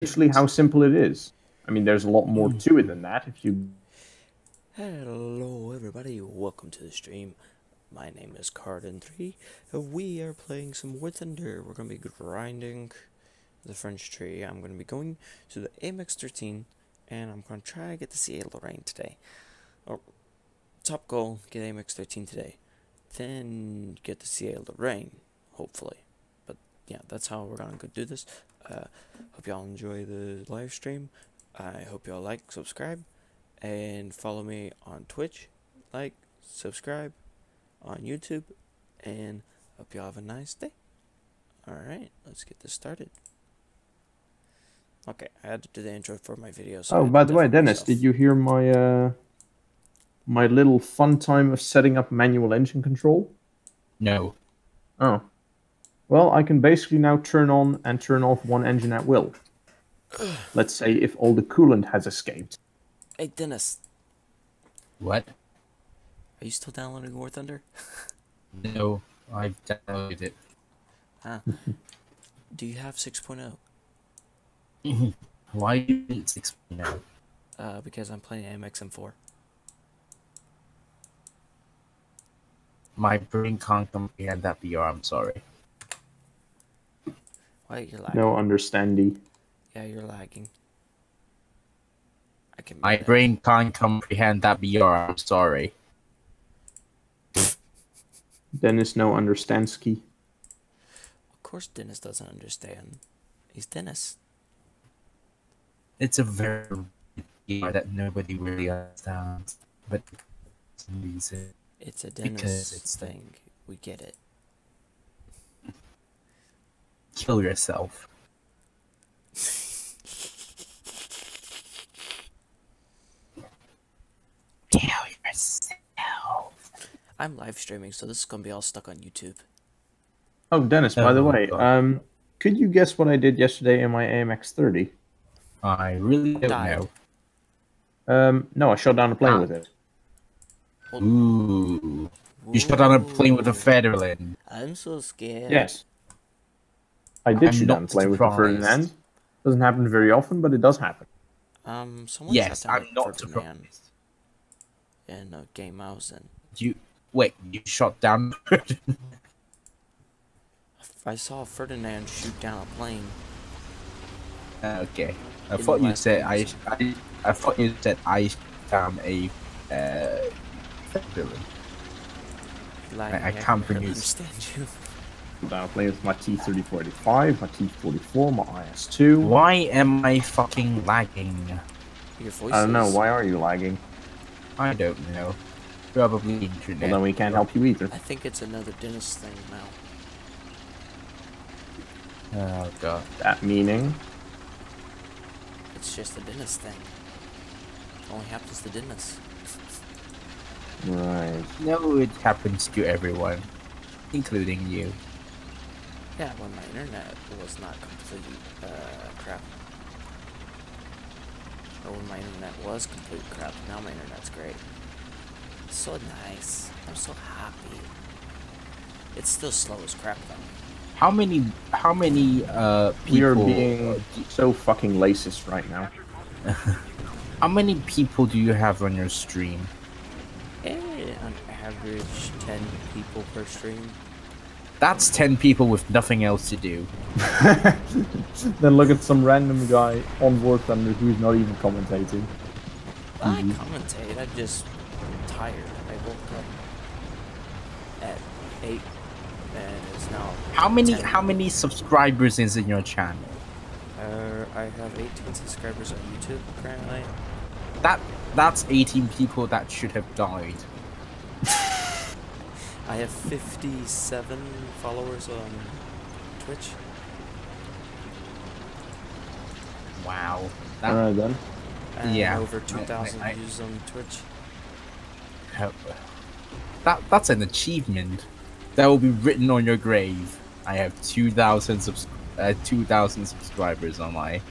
literally how simple it is. I mean, there's a lot more to it than that. If you Hello everybody, welcome to the stream. My name is Carden3, and we are playing some War Thunder. We're going to be grinding the French tree. I'm going to be going to the AMX-13, and I'm going to try to get the CA Lorraine today. Or, top goal, get AMX-13 today. Then get the CA Lorraine, hopefully. But yeah, that's how we're going to go do this. Hope y'all enjoy the live stream. I hope y'all like, subscribe, and follow me on Twitch, like, subscribe on YouTube, and hope y'all have a nice day. Alright, let's get this started. Okay, I had to do the intro for my video. So by the way, Dennis, did you hear my my little fun time of setting up manual engine control? No. Oh. Well, I can basically now turn on and turn off one engine at will. Let's say if all the coolant has escaped. Hey, Dennis. What? Are you still downloading War Thunder? No, I've downloaded it. Ah. Do you have 6.0? Why do you need 6.0? Because I'm playing AMX-M4. My brain can't comprehend that BR, I'm sorry. Why you're lagging? No understanding. Yeah, you're lagging. I can. My brain can't comprehend that BR, I'm sorry. Dennis no understandski. Of course Dennis doesn't understand. He's Dennis. It's a very BR that nobody really understands, but for some reason. It's a Dennis thing. We get it. Kill yourself. Kill yourself. I'm live streaming, so this is gonna be all stuck on YouTube. Oh, Dennis, by the way, God. could you guess what I did yesterday in my AMX-30? I really don't Died. know. No, I shot down a plane with it. Ooh. You shot down a plane with a Federland. I'm so scared. Yes. I did I'm shoot down a not plane with a surprised. Ferdinand. Doesn't happen very often, but it does happen. Someone Yes, shot down I'm not Ferdinand surprised. in a game I was in. Wait, you shot down I saw Ferdinand shoot down a plane. Okay. I In thought the you last said game. I thought you said I shot down a Federland. Lagging, I can't pronounce. understand you. Down a plane with my T-3045, my T-44, my IS-2. Why am I fucking lagging? Your voice. I don't know, why are you lagging? I don't know. Probably internet. Well, then we can't help you either. I think it's another Dennis thing now. Oh god. That meaning? It's just a Dennis thing. Only happens to Dennis. Right. No, it happens to everyone, including you. Yeah, when my internet was not completely crap. Or when my internet was complete crap. Now my internet's great. It's so nice. I'm so happy. It's still slow as crap though. How many people We are being so fucking racist right now. how many people do you have on your stream? On average, 10 people per stream. That's 10 people with nothing else to do. Then look at some random guy on War Thunder who's not even commentating. I commentate, I'm just tired. I woke up at 8 and it's now How many 10. subscribers is in your channel? I have 18 subscribers on YouTube currently. That's 18 people that should have died. I have 57 followers on Twitch. Wow. Alright then. And Yeah. over 2,000 I- views on Twitch. That's an achievement. That will be written on your grave. I have 2,000 subscribers on my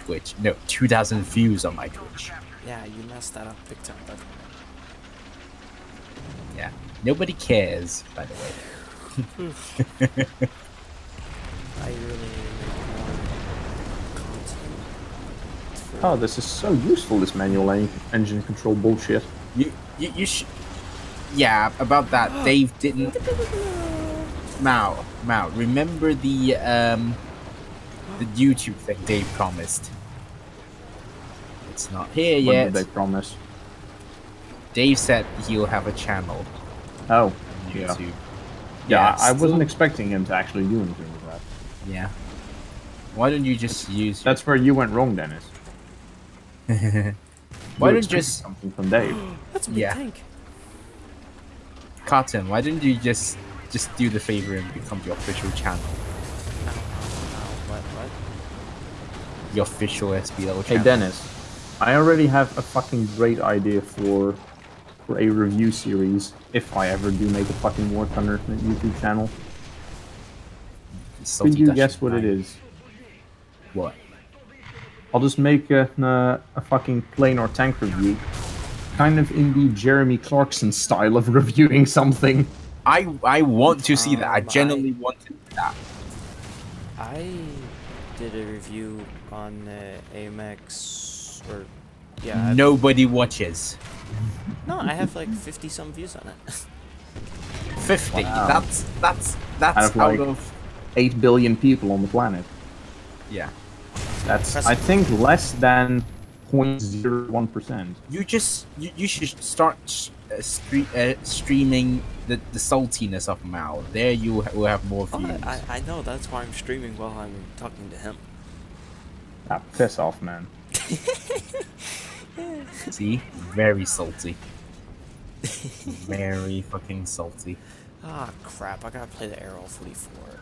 Twitch. No, 2,000 views on my Twitch. Yeah, you messed that up big time, but Yeah. Nobody cares, by the way. I really need to make more content. Oh, this is so useful, this manual engine control bullshit. You should. Yeah, about that, Dave didn't. Mao, remember the YouTube thing Dave promised? It's not here What yet. did they promise? Dave said he'll have a channel Oh, on yeah. YouTube. Yeah, I wasn't still- expecting him to actually do anything with that. Yeah. Why don't you just use? That's where you went wrong, Dennis. Why You don't you expected just something from Dave? That's a big Yeah. tank. Cotton? Why didn't you just do the favor and become the official channel, What? the official SBL Hey channel? Dennis, I already have a fucking great idea for a review series if I ever do make a fucking War Thunder YouTube channel. Salty Could you Dutch guess what it nine. is? What? I'll just make a fucking plane or tank review, kind of in the Jeremy Clarkson style of reviewing something. I want to see that. I genuinely I- want to see that. I did a review on AMX, or yeah. Nobody watches. No, I have like 50 some views on it. 50. Wow. That's Out of, out like- of 8 billion people on the planet. yeah. That's, I think, less than 0.01%. You should start streaming the saltiness of Mao. There you will have more Oh, views. I know, that's why I'm streaming while I'm talking to him. Ah, piss off, man. See, very salty. Very fucking salty. Ah, crap, I gotta play the Aero 44.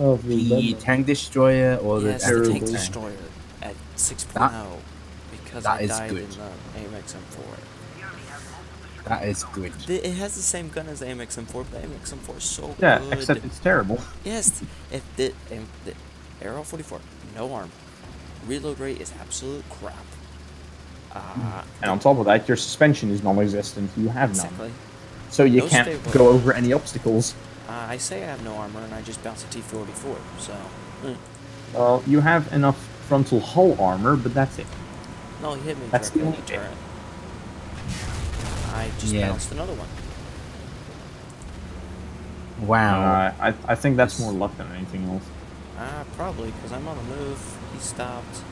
Oh, The tank destroyer or Yes, the the Aero tank Bull. destroyer at 6.0 because that I is died good. in AMX M4. that is good. It has the same gun as AMX M4, but AMX M4 is so Yeah, good. except it's terrible. Yes, if the Aero 44, no arm. Reload rate is absolute crap. And on top of that, your suspension is non-existent. You have none. Exactly. So you No can't stable. go over any obstacles. I say I have no armor and I just bounced a T44, so. Well, you have enough frontal hull armor, but that's it. No, he hit me That's directly the on the only turret. I just Yeah. bounced another one. Wow. I think that's more luck than anything else. Probably, because I'm on the move. He stopped.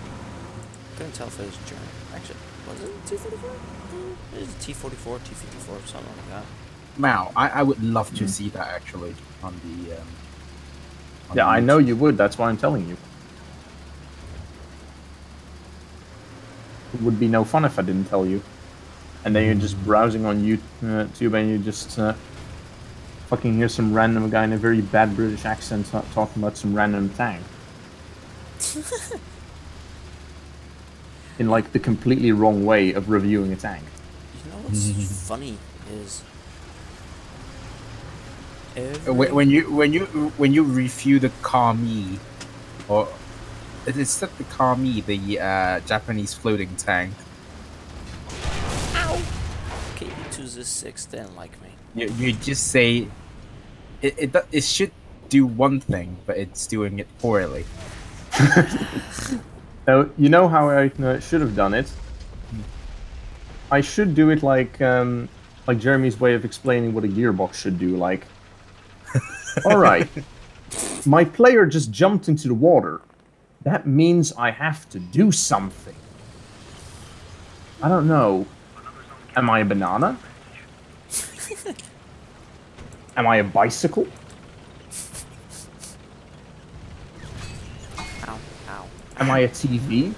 Couldn't tell if it was German. Actually, was it T44? It was T44, T54, something like that. Mao, I would love to see that actually on the. On Yeah, the I know YouTube. you would. That's why I'm telling you. It would be no fun if I didn't tell you. And then you're just browsing on YouTube and you just fucking hear some random guy in a very bad British accent talking about some random tank. In like the completely wrong way of reviewing a tank. You know what's funny is When you review the Kami, or is that the Kami, the Japanese floating tank? KD2Z6 didn't like me. You just say it should do one thing, but it's doing it poorly. You know how I should have done it? I should do it like Jeremy's way of explaining what a gearbox should do. Like, all right, my player just jumped into the water. That means I have to do something. I don't know. Am I a banana? Am I a bicycle? Ow, ow. Am I a TV?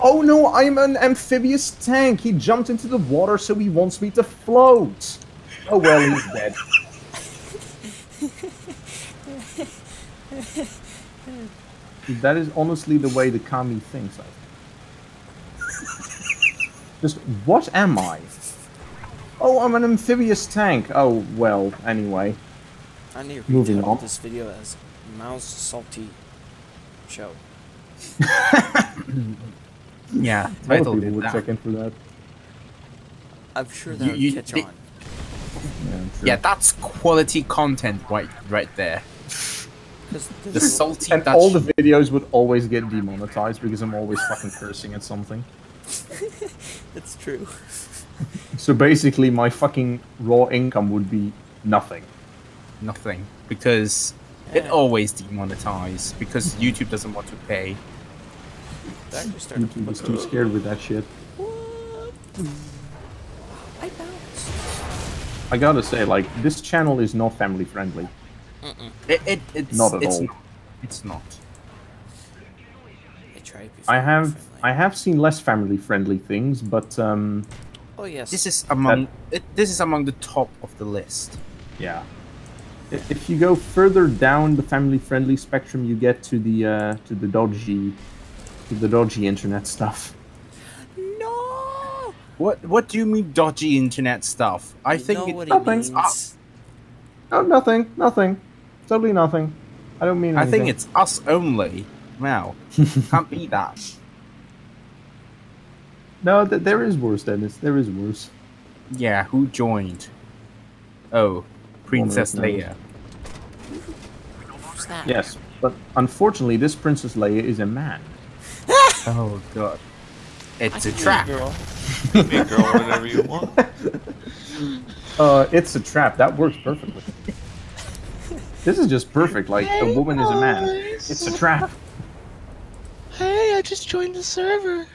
Oh no, I'm an amphibious tank. He jumped into the water, so he wants me to float. Oh well, he's dead. That is honestly the way the Kami thinks. I think. Just what am I? Oh, I'm an amphibious tank. Oh well. Anyway, I need to Moving retitle on. this video as Mouse Salty Show. Yeah, a lot of title people did would that. check in for that. I'm sure You- that would you- catch they- on. Yeah, I'm sure. Yeah, that's quality content right there. The salty And Dutch. all the videos would always get demonetized because I'm always fucking cursing at something. It's true. So basically, my fucking raw income would be nothing. Nothing, because it Yeah. always demonetized because YouTube doesn't want to pay. That actually started YouTube is too scared with that shit. What? I bounced. I gotta say, like, this channel is not family friendly. It's Not at it's all. Not, it's not. I tried before. I have seen less family friendly things, but Oh yes. This is among this is among the top of the list. yeah. If you go further down the family friendly spectrum, you get to the dodgy internet stuff. No. What do you mean dodgy internet stuff? I think know it, what nothing. he means. Oh, nothing. Totally nothing. I don't mean I anything. think it's us only. Wow, can't be that. No, there is worse, Dennis. There is worse. Yeah, who joined? Oh, Princess Well, no, no. Leia. Who's that? Yes, but unfortunately, this Princess Leia is a man. Oh god, it's I a can be trap. girl. Be a girl whenever you want. It's a trap. That works perfectly. This is just perfect. Like, a woman is a man. It's a trap. Hey, I just joined the server.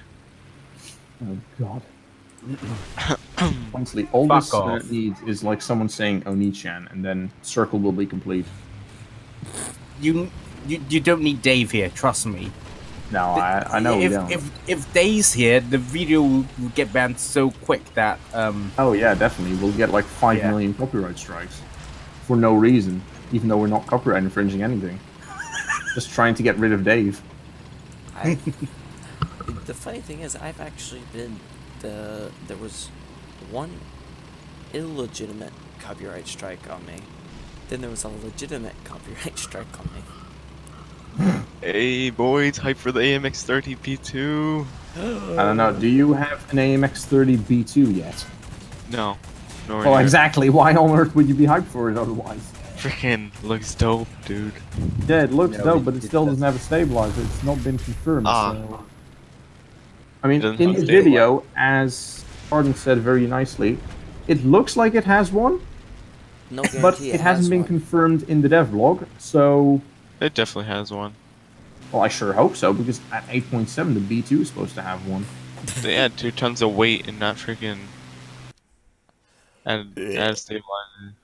Oh god. Honestly, all Fuck this off. needs is like someone saying Oni-chan, and then circle will be complete. You don't need Dave here. Trust me. No, I know we don't. If Dave's here, the video will get banned so quick that Oh yeah, definitely. We'll get like 5 Yeah. million copyright strikes for no reason, even though we're not copyright infringing anything. Just trying to get rid of Dave. The funny thing is, I've actually been there was one illegitimate copyright strike on me. Then there was a legitimate copyright strike on me. Hey, boys, hype for the AMX30P2. I don't know. Do you have an AMX30B2 yet? No. Nor Well, near. exactly. Why on earth would you be hyped for it otherwise? Freaking looks dope, dude. Yeah, it looks No, dope, but it it still doesn't. doesn't have a stabilizer. It's not been confirmed. Ah. So. I mean, It doesn't in have the a stabilizer. video, as Arden said very nicely, it looks like it has one, No but guarantee it hasn't been one. confirmed in the devlog. So, It definitely has one. well, I sure hope so, because at 8.7, the B2 is supposed to have one. They add 2 tons of weight and not freaking add a stabilizer.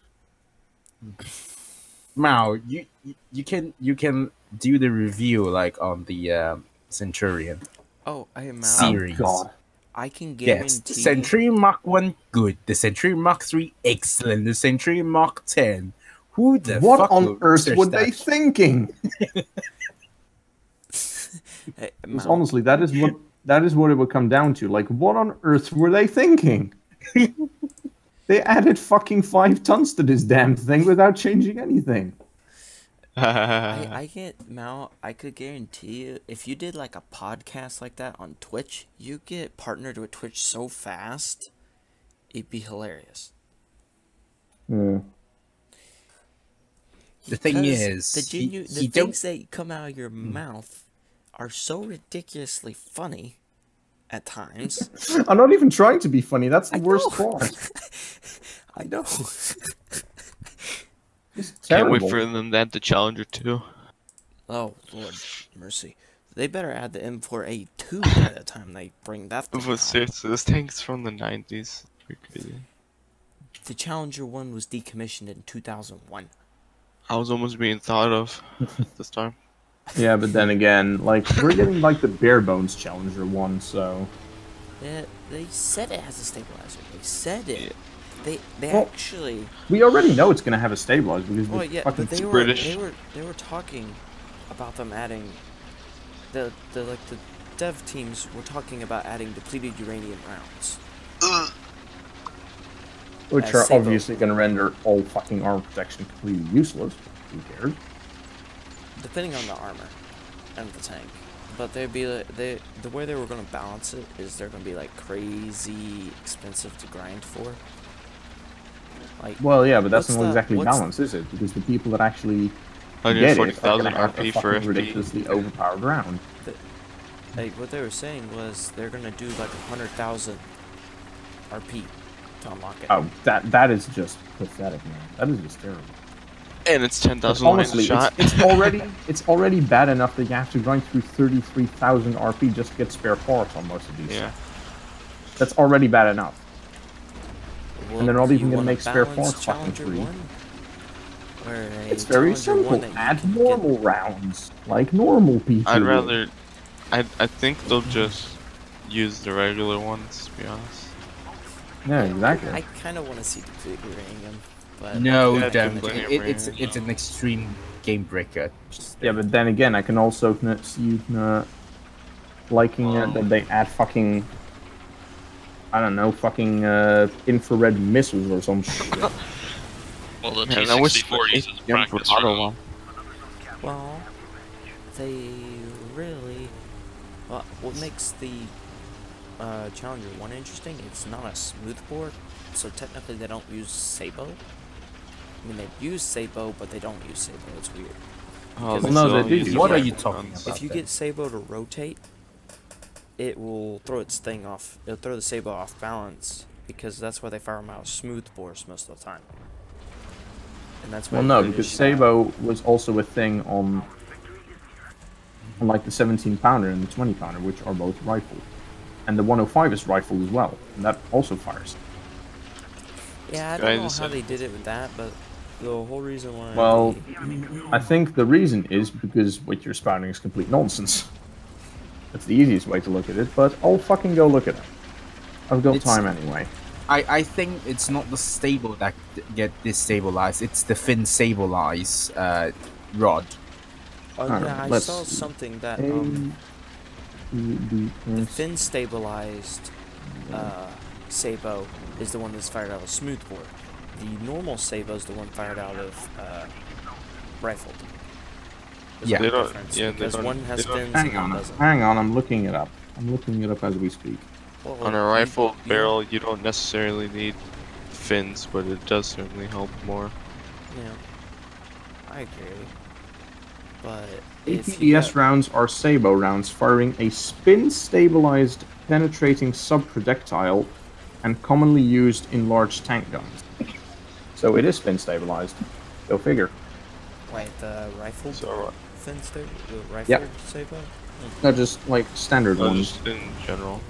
Mao, you can do the review like on the Centurion Oh, I am out. series. God. I can Yes, guarantee. the Centurion Mark 1 good, the Centurion Mark 3 excellent, the Centurion Mark 10. Who the What fuck on will earth research were they that? thinking? Hey, Because Mal, honestly, that is what it would come down to. Like, what on earth were they thinking? They added fucking 5 tons to this damn thing without changing anything. I can't, Mal. I could guarantee you, if you did like a podcast like that on Twitch, you get partnered with Twitch so fast, it'd be hilarious. Yeah. The thing 'Cause is, the he don't. things that come out of your mouth are so ridiculously funny at times. I'm not even trying to be funny. That's the I worst know. part. I know. It's Can't wait terrible. for them to add the Challenger too. Oh Lord, mercy! They better add the M4A2 by the time they bring that thing But out. seriously, this tank's from the 90s. Pretty crazy. The Challenger 1 was decommissioned in 2001. I was almost being thought of this time. Yeah, but then again, like, we're getting like the bare bones Challenger one, so They said it has a stabilizer. They said it. Yeah. They Well, actually. we already know it's gonna have a stabilizer because Well, the yeah, fucking but they were British. they were talking about them adding the dev teams were talking about adding depleted uranium rounds. which as are Sabo. obviously gonna render all fucking armor protection completely useless. Who cares? Depending on the armor and the tank. But they'd be like, the way they were gonna balance it is they're gonna be like crazy expensive to grind for. Like Well, yeah, but that's What's not the- exactly what's- balanced, is it? Because the people that actually to get it, I'm 140,000 gonna have a RP for fucking FP. ridiculously overpowered round. Like, what they were saying was they're gonna do like 100,000 RP to unlock it. Oh, that is just pathetic, man. That is just terrible. And it's But 10,000 lines a honestly, shot. it's already bad enough that you have to grind through 33,000 RP just to get spare parts on most of these. Yeah. That's already bad enough. Well, And they're not you even gonna wanna make spare balance parts fucking Challenger free. 1? Where a It's very Challenger 1 simple. that you Add can normal rounds, like normal people. I'd would. rather. I think they'll just use the regular ones, to be honest. Yeah, exactly. I kind of want to see Depleting him, but No, Yeah, don't. definitely. It's an extreme game breaker. Just Yeah, but then again, I can also see liking it that they add fucking, I don't know, fucking infrared missiles or some shit. Well, the Man, I wish T-64 uses the practice auto round. one. well, they really. Well, what makes the Challenger 1 interesting? It's not a smooth bore, so technically they don't use Sabo. I mean, they use Sabo, but they don't use Sabo. It's weird. Oh, Well, no, still they do. use What are the you regular talking ones. about? If you then? get Sabo to rotate, it will throw its thing off. It'll throw the Sabo off balance because that's why they fire them out of smooth bores most of the time. And that's why Well, no, British- because Sabo was also a thing on like the 17 pounder and the 20 pounder, which are both rifled. And the 105 is rifled as well, and that also fires. Yeah, I Guys, don't know it's how a- they did it with that, but the whole reason why. Well, they- I think the reason is because what you're spouting is complete nonsense. That's the easiest way to look at it, but I'll fucking go look at it. I've got It's- time anyway. I think it's not the stable that get destabilized. It's the fin stabilize rod. oh alright, yeah, I let's saw see. something that The the fin stabilized Sabo is the one that's fired out of smooth bore. The normal Sabo is the one fired out of rifled. There's Yeah. a big They don't- difference yeah, they because don't- one has they don't- fins hang and one on, doesn't. hang on, I'm looking it up. I'm looking it up as we speak. Well, On a you- rifle you- barrel, you don't necessarily need fins, but it does certainly help more. Yeah, I agree. But if you APDS rounds are Sabo rounds firing a spin-stabilized penetrating sub-projectile and commonly used in large tank guns. So it is spin-stabilized. Go figure. wait, the rifle So, fin stable, the rifle Yep. Sabo. No, just like standard ones. just in general.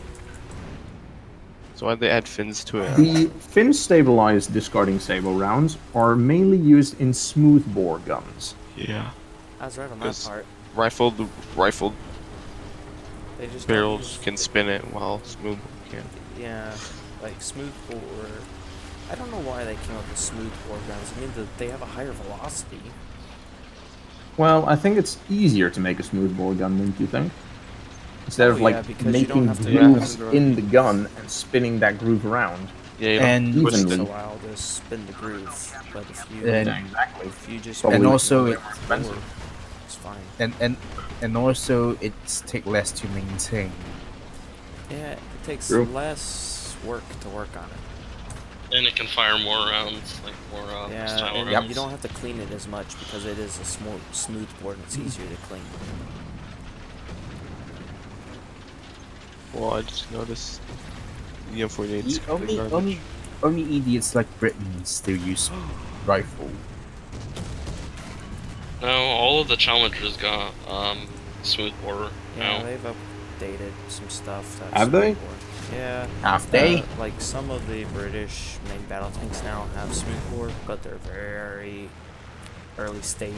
So why'd they add fins to it? The fin-stabilized discarding Sabo rounds are mainly used in smoothbore guns. Yeah. I was right on that 'Cause part. Rifled They just don't barrels use- can spin it while smooth can't. Yeah, like smooth bore. I don't know why they came up with smooth bore guns. I mean, they have a higher velocity. Well, I think it's easier to make a smoothbore gun, don't you think? Instead Oh, of yeah, like because you making don't have to grooves go in the gun and spinning that groove around. Yeah, you And- don't twist It takes it. a while to spin the groove, but if you And- Exactly. if you just Probably And also more it- expensive. it's fine. And also it's take less to maintain. Yeah, it takes True. less work to work on it. And it can fire more rounds, like more Yeah, style and rounds. you don't have to clean it as much because it is a smooth board and it's easier to clean. Well, I just noticed the M48's Only, garbage. only idiots like Britain still use rifle. No, all of the challengers got smooth bore Yeah, now. they've updated some stuff. That's Have they? smooth bore. Yeah. Have they? Like some of the British main battle tanks now have smooth bore, but they're very early stage.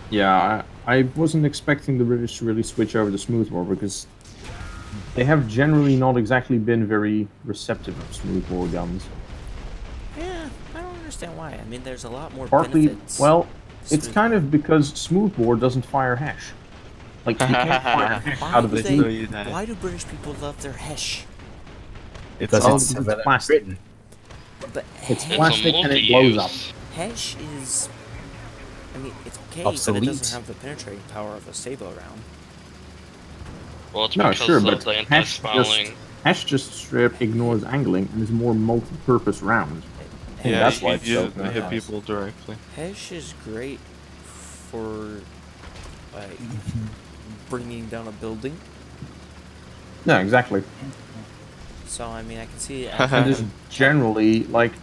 Yeah, I wasn't expecting the British to really switch over to smoothbore because they have generally not exactly been very receptive of smoothbore guns. Yeah, I don't understand why. I mean, there's a lot more Partly, benefits. well, it's Smooth- kind of because smoothbore doesn't fire hash. Like, you can't fire hash Why out of do the they- know you that. Why do British people love their hesh? Because all it's because developed in plastic. Britain. But It's hash, plastic and it blows up. hash is, I mean, it's okay, Obsolete. but it doesn't have the penetrating power of a Sabo round. Well, it's No, because sure, of but the hash anti-spalling. just straight ignores angling and is more multi-purpose round. think Yeah, that's you why can it's so use it to hit nice. people directly. Hesh is great for like bringing down a building. Yeah, exactly. So I mean, I can see. And just generally, like,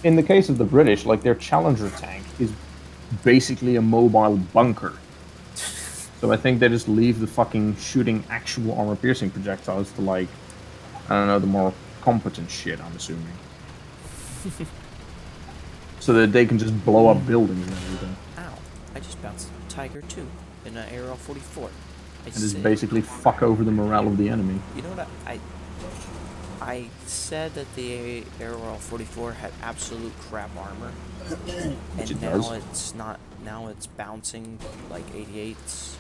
in the case of the British, like, their Challenger tank is basically a mobile bunker. So I think they just leave the fucking shooting actual armor-piercing projectiles to, like, I don't know, the more competent shit, I'm assuming. So that they can just blow up buildings and everything. Ow! I just bounced Tiger 2 in an ARL 44. And just basically fuck over the morale of the enemy. You know what? I said that the ARL 44 had absolute crap armor, and it now does. it's not. Now it's bouncing like 88s.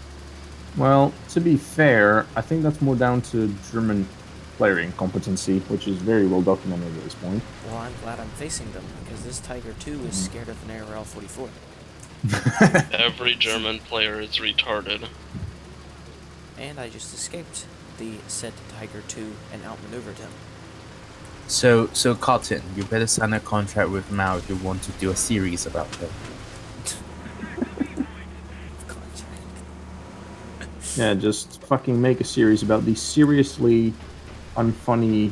Well, to be fair, I think that's more down to German player incompetency, which is very well documented at this point. Well, I'm glad I'm facing them because this Tiger 2 is scared of an ARL 44. Every German player is retarded. And I just escaped the said Tiger 2 and outmaneuvered him. So Cotton, you better sign a contract with Mao if you want to do a series about him. Yeah, just fucking make a series about the seriously unfunny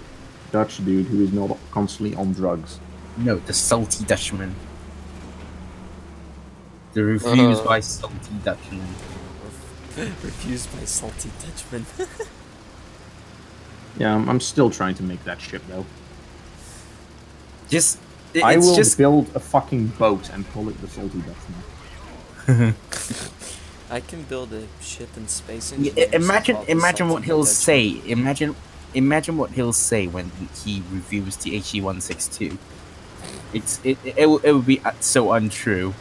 Dutch dude who is not constantly on drugs. No, the salty Dutchman. The reviews by salty Dutchman. Refused by salty Dutchman. Yeah, I'm still trying to make that ship though. Just I will just build a fucking boat and call it the Salty Dutchman. I can build a ship in space. imagine what he'll say. Imagine what he'll say when he reviews the HE-162. It will be so untrue.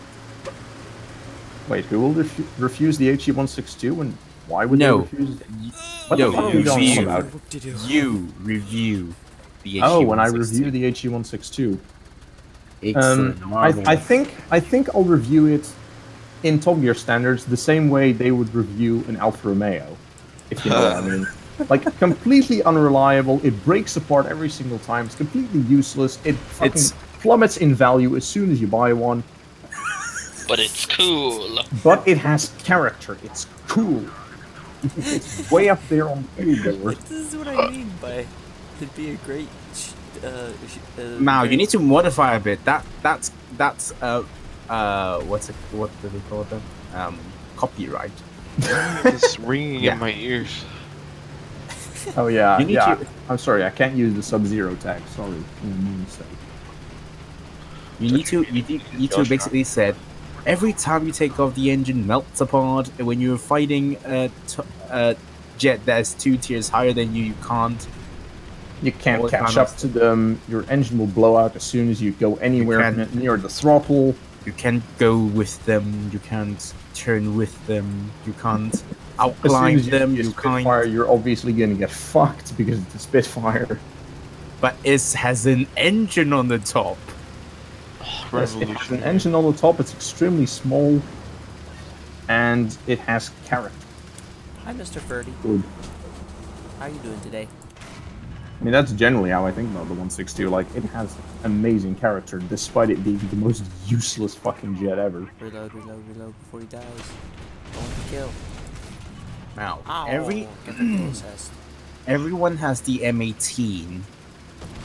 Wait, who will refuse the HE-162 and why would No. they refuse it? What No, the fuck are you going on review. about? You review the HE-162. Oh, when I review the HE-162. Excellent, marvelous. I think I'll review it in Top Gear standards the same way they would review an Alfa Romeo, if you know what I mean. Like, completely unreliable, it breaks apart every single time, it's completely useless, it fucking plummets in value as soon as you buy one. But it's cool. But it has character, it's cool. It's way up there on the board. This is what I mean by it'd be a great. Mao, you need to modify a bit. That's what do they call them? Copyright. It's ringing in my ears. Oh yeah, You need yeah. to- I'm sorry, I can't use the Sub-Zero tag. Sorry, my mistake. You need to basically said every time you take off the engine melts apart. And when you're fighting a jet that's 2 tiers higher than you, you can't. You can't All catch kind of up to them. Your engine will blow out as soon as you go anywhere can't- near the throttle. You can't go with them. You can't turn with them. You can't As soon outclimb as them. you You can't. Spitfire, you're obviously gonna get fucked because it's a Spitfire. But it has an engine on the top. Yes, it has an engine on the top. It's extremely small, and it has character. Hi, Mr. Ferdy. Good. How are you doing today? I mean, that's generally how I think about the 162. Like, it has amazing character, despite it being the most useless fucking jet ever. Reload before he dies. Don't kill. Now, Ow. Get the processed. everyone has the M18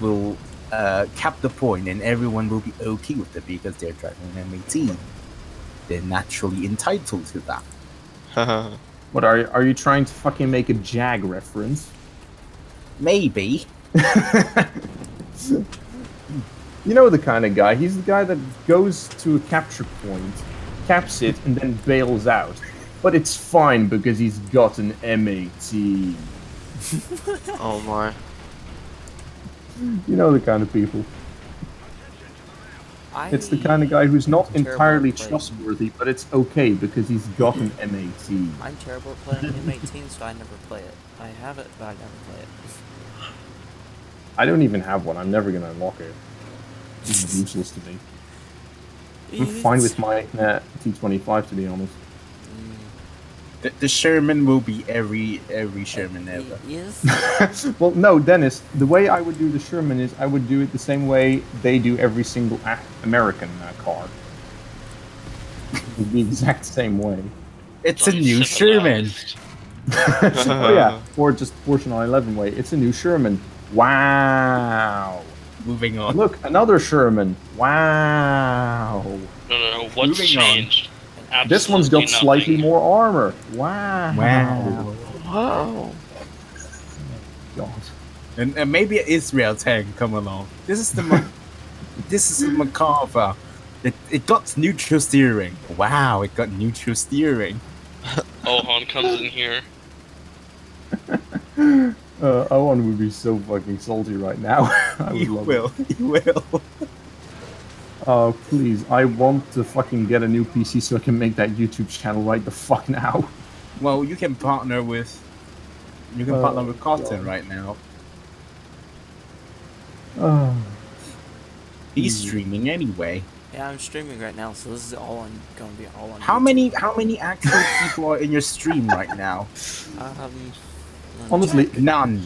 will cap the point, and everyone will be okay with it because they're driving an M18. They're naturally entitled to that. What are you trying to fucking make a Jag reference? Maybe. You know the kind of guy. He's the guy that goes to a capture point, caps it, and then bails out. But it's fine because he's got an M18. Oh my. You know the kind of people. It's the kind of guy who's not I'm terrible entirely at playing. trustworthy, but it's okay because he's got an M18. I'm terrible at playing M18, so I never play it. I have it, but I never play it. I don't even have one. I'm never gonna unlock it. It's useless to me. I'm fine with my T25, to be honest. The Sherman will be every Sherman ever. Yes. Well, no, Dennis. The way I would do the Sherman is I would do it the same way they do every single American car. the exact same way. It's a new Sherman. Oh yeah, or just Porsche 911 way. It's a new Sherman. Wow. Moving on. Look, another Sherman. Wow. No. What's Moving changed? This one's got Absolutely slightly nothing. more armor. Wow. Wow. Whoa. God. And maybe an Israel tank come along. This is the this is the Macarthur. It got neutral steering. Wow, it got neutral steering. Ohan comes in here. Owen would be so fucking salty right now. I would You love will. You will. Oh, please. I want to fucking get a new PC so I can make that YouTube channel right the fuck now. Well, you can partner with. You can partner with Cotton right now. Oh. He's streaming anyway. Yeah, I'm streaming right now, so this is all on gonna be all on. How YouTube. many actual people are in your stream right now? Honestly, None.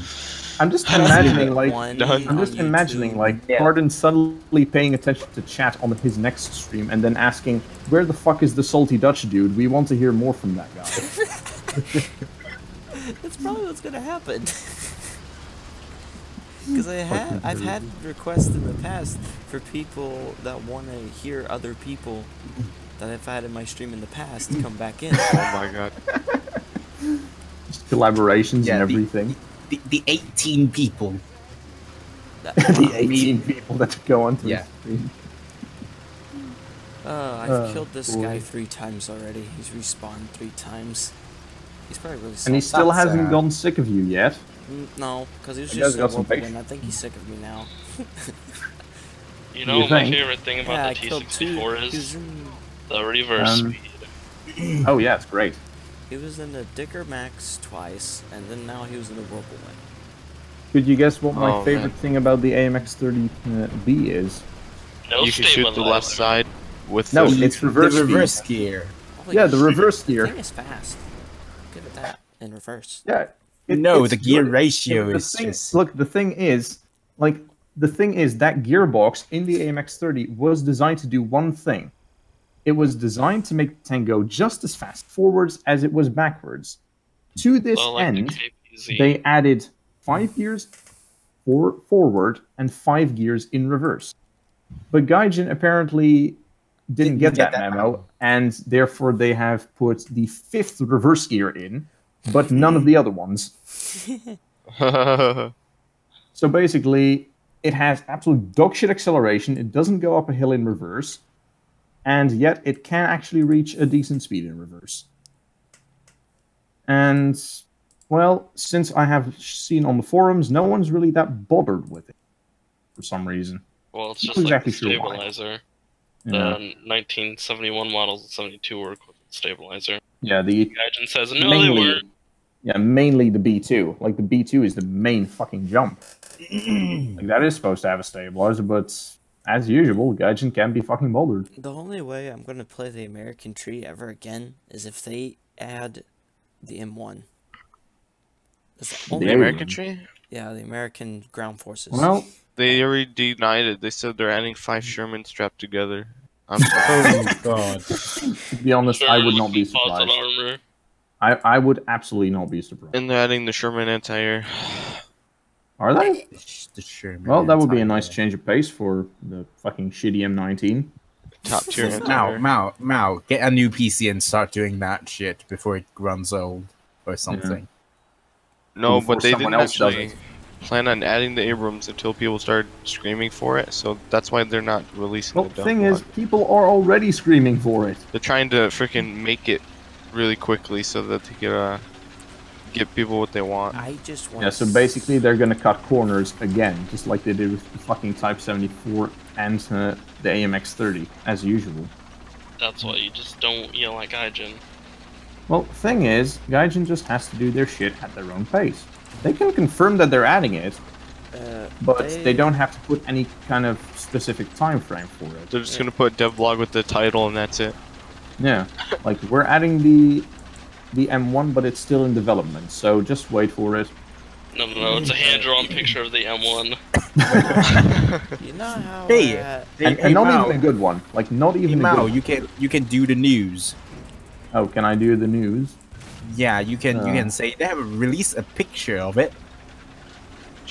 I'm just imagining, like, one done. I'm just on imagining, YouTube. like, Yeah. Pardon suddenly paying attention to chat on his next stream and then asking, where the fuck is the salty Dutch dude? We want to hear more from that guy. That's probably what's gonna happen. Because I've had requests in the past for people that want to hear other people that I've had in my stream in the past come back in. Oh my god. Just collaborations Yeah, and everything. The 18 people. The 18 people that go onto Yeah. his stream. I've killed this boy. guy 3 times already. He's respawned 3 times. He's probably really And he salty. still That's, hasn't gotten sick of you yet. No, because he was I just guess got a some whirlwind. patience. I think he's sick of me now. You know, You my think? favorite thing Yeah, about I the killed 2. T64 He is was in, the reverse Um, speed. Oh yeah, it's great. he was in the Dicker Max twice, and then now he was in the whirlwind. Could you guess what my Oh, favorite man. thing about the AMX30B is? No You can shoot the left stabilizer. side with No, the... it's reverse The reverse speed. gear. Holy Yeah, the shit, reverse The gear. thing is fast. Good at that. In reverse. Yeah. No, it's the gear good. ratio The is thing- just. Look, the thing is that gearbox in the AMX30 was designed to do one thing. It was designed to make the tank go just as fast forwards as it was backwards. To this Well, like the end, KPZ. they added 5 gears forward and 5 gears in reverse. But Gaijin apparently didn't get that memo, and therefore they have put the 5th reverse gear in, but none of the other ones. So basically, it has absolute dogshit acceleration, it doesn't go up a hill in reverse, and yet it can actually reach a decent speed in reverse. And, well, since I have seen on the forums, no one's really that bothered with it, for some reason. Well, it's Not just like the exactly sure why. stabilizer. Yeah, The 1971 models and 72 work with stabilizer. yeah, the Gaijin says, no, they weren't. mainly the B2. Like, the B2 is the main fucking jump. Like, that is supposed to have a stabilizer, but as usual, Gaijin can't be fucking bothered. The only way I'm gonna play the American tree ever again is if they add the M1. That's the only The Yeah. American tree? Yeah, the American ground forces. Well, They already denied it. They said they're adding 5 Sherman strapped together. I'm sorry. Oh god. to be honest, I would not be Composite surprised. armor. I would absolutely not be surprised. And they're adding the Sherman anti-air. Are they? The Sherman Well, that would be a nice anti-air. change of pace for the fucking shitty M19. Top tier Mao, anti-air. Mao, get a new PC and start doing that shit before it runs old or something. No, Before but they someone didn't else does actually it. plan on adding the Abrams until people started screaming for it, so that's why they're not releasing Well, the the thing dump is, one. people are already screaming for it. They're trying to freaking make it really quickly so that they can get people what they want. I just want. Yeah, so basically they're gonna cut corners again, just like they did with the fucking Type 74 and the AMX30, as usual. That's why you just don't yell at Gaijin. Well, the thing is, Gaijin just has to do their shit at their own pace. They can confirm that they're adding it, but they don't have to put any kind of specific time frame for it. They're just gonna put devlog with the title and that's it. Yeah, like we're adding the M1, but it's still in development, so just wait for it. No, it's a hand-drawn picture of the M1. You know how Hey, And not Mao, even a good one. Like, not hey, even a Mao, good you can do the news. Oh, can I do the news? Yeah, you can say they have released a picture of it.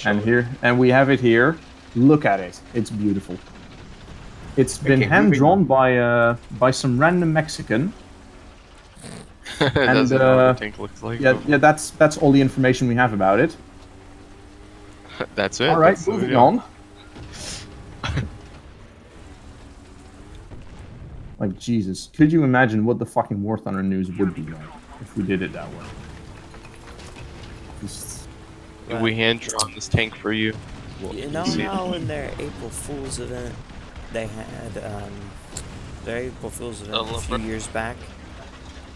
And we have it here. Look at it. It's beautiful. It's been Okay, hand drawn by some random Mexican. That's what our tank looks like. Yeah, that's all the information we have about it. That's it. All right, That's the moving video. on. Like, Jesus, could you imagine what the fucking War Thunder news would be like if we did it that way? Just... We hand drawn this tank for you. You know how in their April Fool's event they had their April Fool's event a few years back?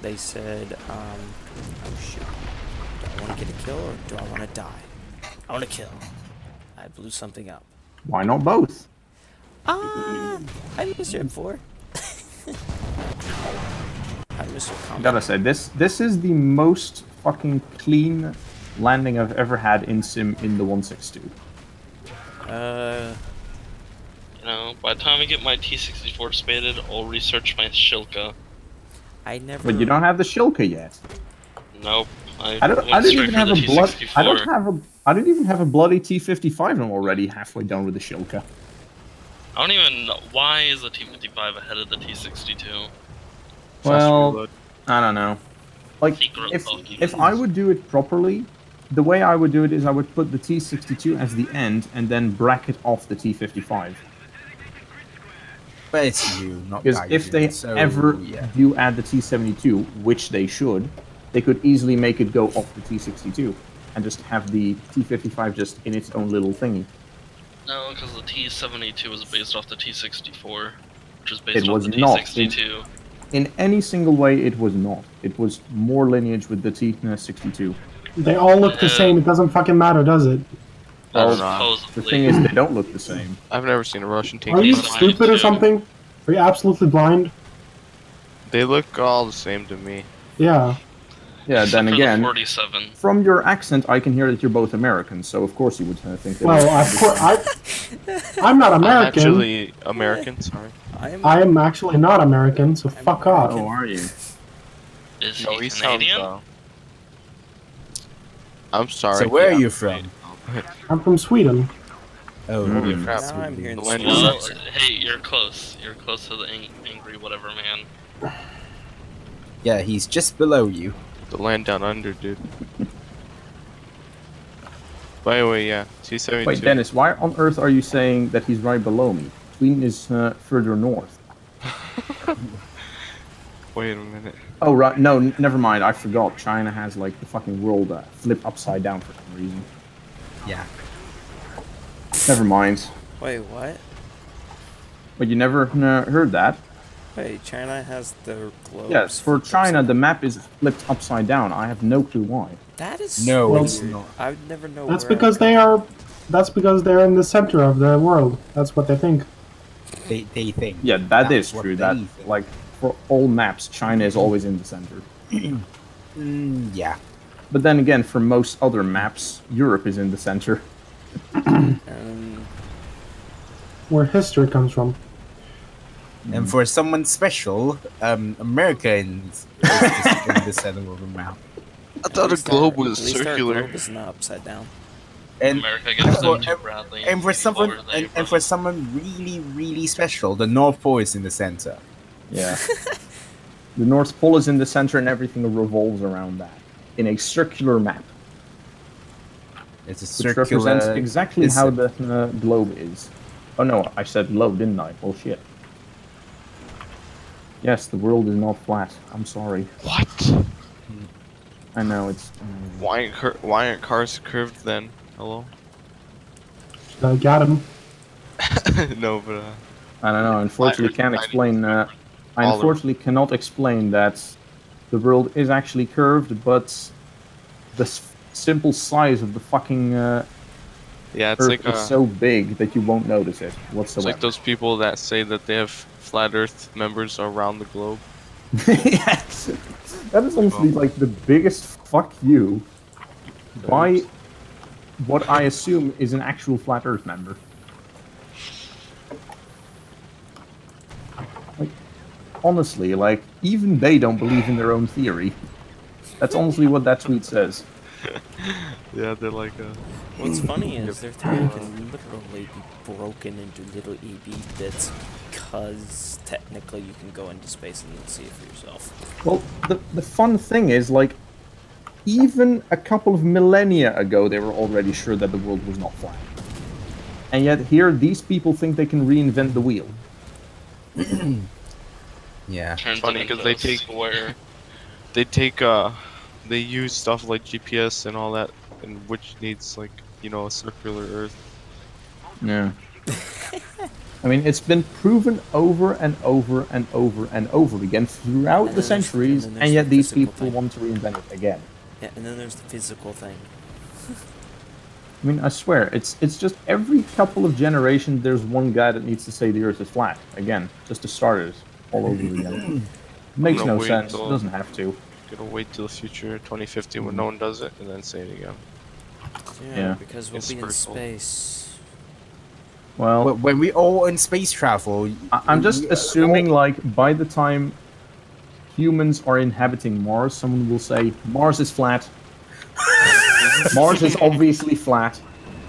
They said, oh shoot, do I want to get a kill or do I want to die? I want to kill. I blew something up. Why not both? I missed your M4. I missed your I combat. gotta say, this is the most fucking clean landing I've ever had in Sim in the 162. You know, by the time I get my T64 spaded, I'll research my Shilka. I never. But you don't have the Shilka yet. Nope. I don't even have a blood. I don't even have a bloody T55, and I'm already halfway done with the Shilka. I don't even know. Why is the T55 ahead of the T62? Well, I don't know. Like, Secret if I would do it properly, the way I would do it is I would put the T62 as the end and then bracket off the T55. But it's you, not Because if they ever do add the T72, which they should, they could easily make it go off the T62 and just have the T55 just in its own little thingy. No, because the T72 was based off the T64, which is based It off was the not. T62. In any single way, it was not. It was more lineage with the T62. They all look the same. It doesn't fucking matter, does it? Well, Supposedly. the thing is, they don't look the same. I've never seen a Russian tank. Are you T72. stupid or something? Are you absolutely blind? They look all the same to me. Yeah. Yeah, Except then for again, the 47. from your accent, I can hear that you're both Americans, so of course you would think that. Well, I'm not I'm American. actually American, sorry. I am actually not American, so fuck off. Oh, are you? Is No, he he sounds, Canadian? I'm sorry. So where are yeah. you from? I'm from Sweden. Oh, Holy mm. crap. Now I'm hearing The the land Swedish Well, accent. hey, you're close. You're close to the angry whatever man. Yeah, he's just below you. The land down under, dude. By the way, yeah, T-72. Wait, Dennis, why on earth are you saying that he's right below me? Sweden is further north. Wait a minute. Oh, right. No, never mind. I forgot. China has, like, the fucking world flipped upside down for some reason. Yeah. Never mind. Wait, what? But you never heard that? Wait, China has the globe. Yes, for China, the map is flipped upside down. I have no clue why. That is No, weird. it's not. I would never know. That's where I'm because they are. That's because they're in the center of the world. That's what they think. They think. Yeah, that That's is what true. they That, think. like, for all maps, China is always in the center. Yeah. But then again, for most other maps, Europe is in the center. Where history comes from. And for someone special, America is just in the center of the map. I thought a globe was circular. Globe is not upside down. And America gets for, them too, Bradley. and for someone Lower than and for someone really, really special, the North Pole is in the center. Yeah. The North Pole is in the center and everything revolves around that. In a circular map. It's a Which circular. represents exactly it's how a- the globe is. Oh no, I said globe, didn't I? Bullshit. Yes, the world is not flat. I'm sorry. What? I know, it's... Why aren't cars curved then? Hello? Got him. No, but I don't know, unfortunately can't explain... I unfortunately cannot explain that the world is actually curved, but the simple size of the fucking yeah, it's Earth like is so big that you won't notice it it's whatsoever. like those people that say that they have flat Earth members around the globe. Yes! That is honestly like the biggest fuck you by what I assume is an actual flat Earth member. honestly, like, even they don't believe in their own theory. That's honestly what that tweet says. Yeah, they're like What's funny is their theory can literally be broken into little EB bits, because technically you can go into space and then see it for yourself. Well, the fun thing is, like, even a couple of millennia ago, they were already sure that the world was not flat. And yet here, these people think they can reinvent the wheel. Yeah. Turns funny it into because they a take square. they use stuff like GPS and all that, and which needs like a circular Earth. Yeah. I mean, it's been proven over and over and over and over again throughout And the then there's- centuries, and then and there's yet the these physical people thing. want to reinvent it again. Yeah, and then there's the physical thing. I mean, I swear, it's just every couple of generations, there's one guy that needs to say the Earth is flat again, just to start it all over again. Makes gonna no wait sense. It until- doesn't have to. Gonna wait till the future, 2050, when no one does it, and then say it again. Yeah, Yeah. because we'll It's be in personal. space. Well, When we all in space travel, I'm just we- assuming, like, by the time humans are inhabiting Mars, someone will say, Mars is flat. Mars is obviously flat.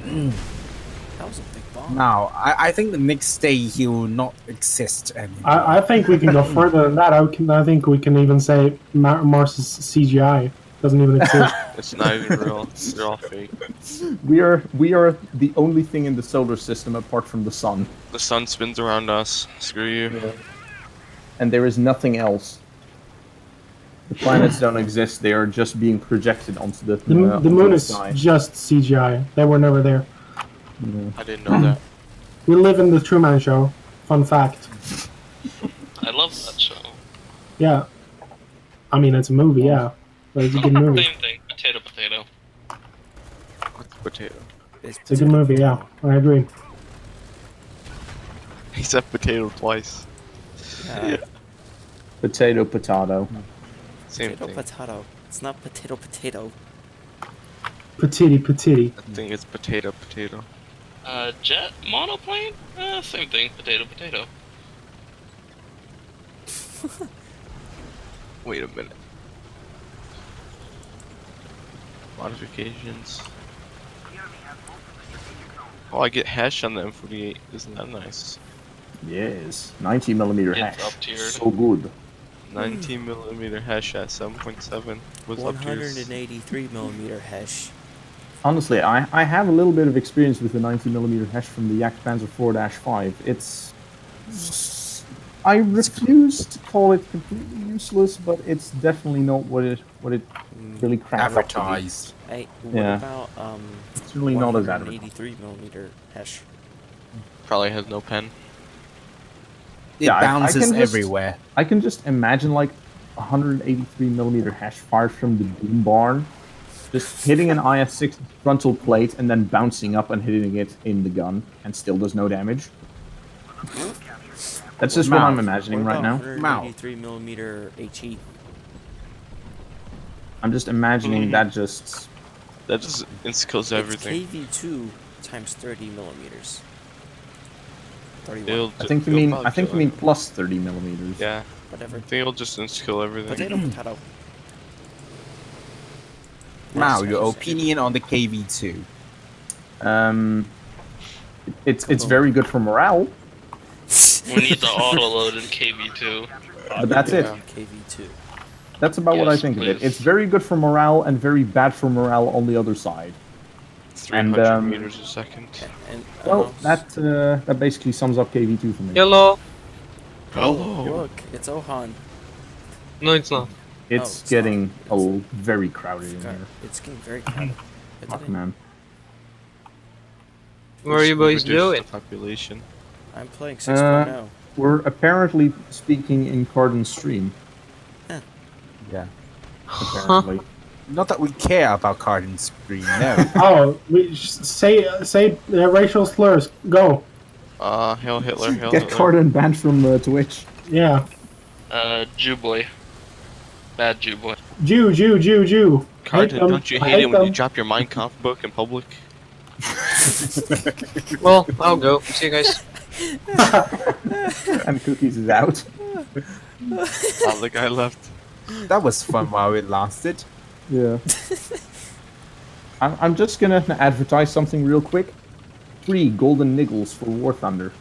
That was a big bomb. Now, I think the next day he will not exist anymore. I think we can go further than that. I think we can even say Mars is CGI. Doesn't even exist. It's not even real. They're all fake. We are the only thing in the solar system apart from the sun, The sun spins around us. Screw you. and there is nothing else. The planets don't exist; they are just being projected onto the The onto moon is sky. just CGI. They were never there. I didn't know that. We live in the Truman Show. Fun fact. I love that show. Yeah. I mean, it's a movie, yeah. But it's a good movie. Same thing. Potato, potato. What's potato? It's a good movie, yeah. I agree. He said potato twice. Yeah. Potato, potato. Same Potato, thing. potato. It's not potato, potato. Petiti, petiti. I think it's potato, potato. Jet, monoplane? Same thing. Potato, potato. Wait a minute. Modifications. Oh, I get hash on the M48. Isn't that nice? Yes, 90mm It's hash. up-tiered. So good. 19mm hash at 7.7 with up tiers. 183mm hash. Honestly, I have a little bit of experience with the 90mm hash from the Yak Panzer 4-5. It's... I refuse to call it completely useless, but it's definitely not what it really cracks up to be. Advertised. Hey, what Yeah. about It's really not as advertised. 183mm hash? Probably has no pen. It Yeah, I bounces can just- everywhere. I can just imagine like 183mm hash fired from the Doom Barn, just hitting an IS-6 frontal plate and then bouncing up and hitting it in the gun, and still does no damage. That's just what I'm imagining right now. 183mm HE. I'm just imagining that just... That just kills everything. It's KV2 times 30mm. 31. It'll I think you it'll mean probably kill plus 30mm. Yeah, Whatever. I think it'll just kill everything. Potato, potato. Now, Yes, your yes. opinion on the KV2. It's very good for morale, We need the auto load in KV2. but that's it. Yeah. KV2. That's about what I Yes, think of it. please. It's very good for morale and very bad for morale on the other side. 300 And, meters a second. And Well, that basically sums up KV2 for me. Hello. Hello. look, it's Ohan. No, it's not. It's it's getting not. very crowded in here. It's getting very crowded. Fuck, man. What are you boys Reduce the doing? population. I'm playing 6.0. We're apparently speaking in Cardin's stream. Yeah. Apparently. Not that we care about Cardin Screen, no. Oh, say racial slurs. Go. Hail Hitler, hail Get Hitler. Cardin banned from Twitch. Yeah. Jew boy. Bad Jew boy. Jew, Jew, Jew, Jew. Carton, them, don't you I hate it when you them. drop your Mein Kampf book in public? Well, I'll go. See you guys. And Cookies is out. Oh, the guy left. That was fun while it lasted. Yeah. I'm just gonna advertise something real quick. 3 golden niggles for War Thunder.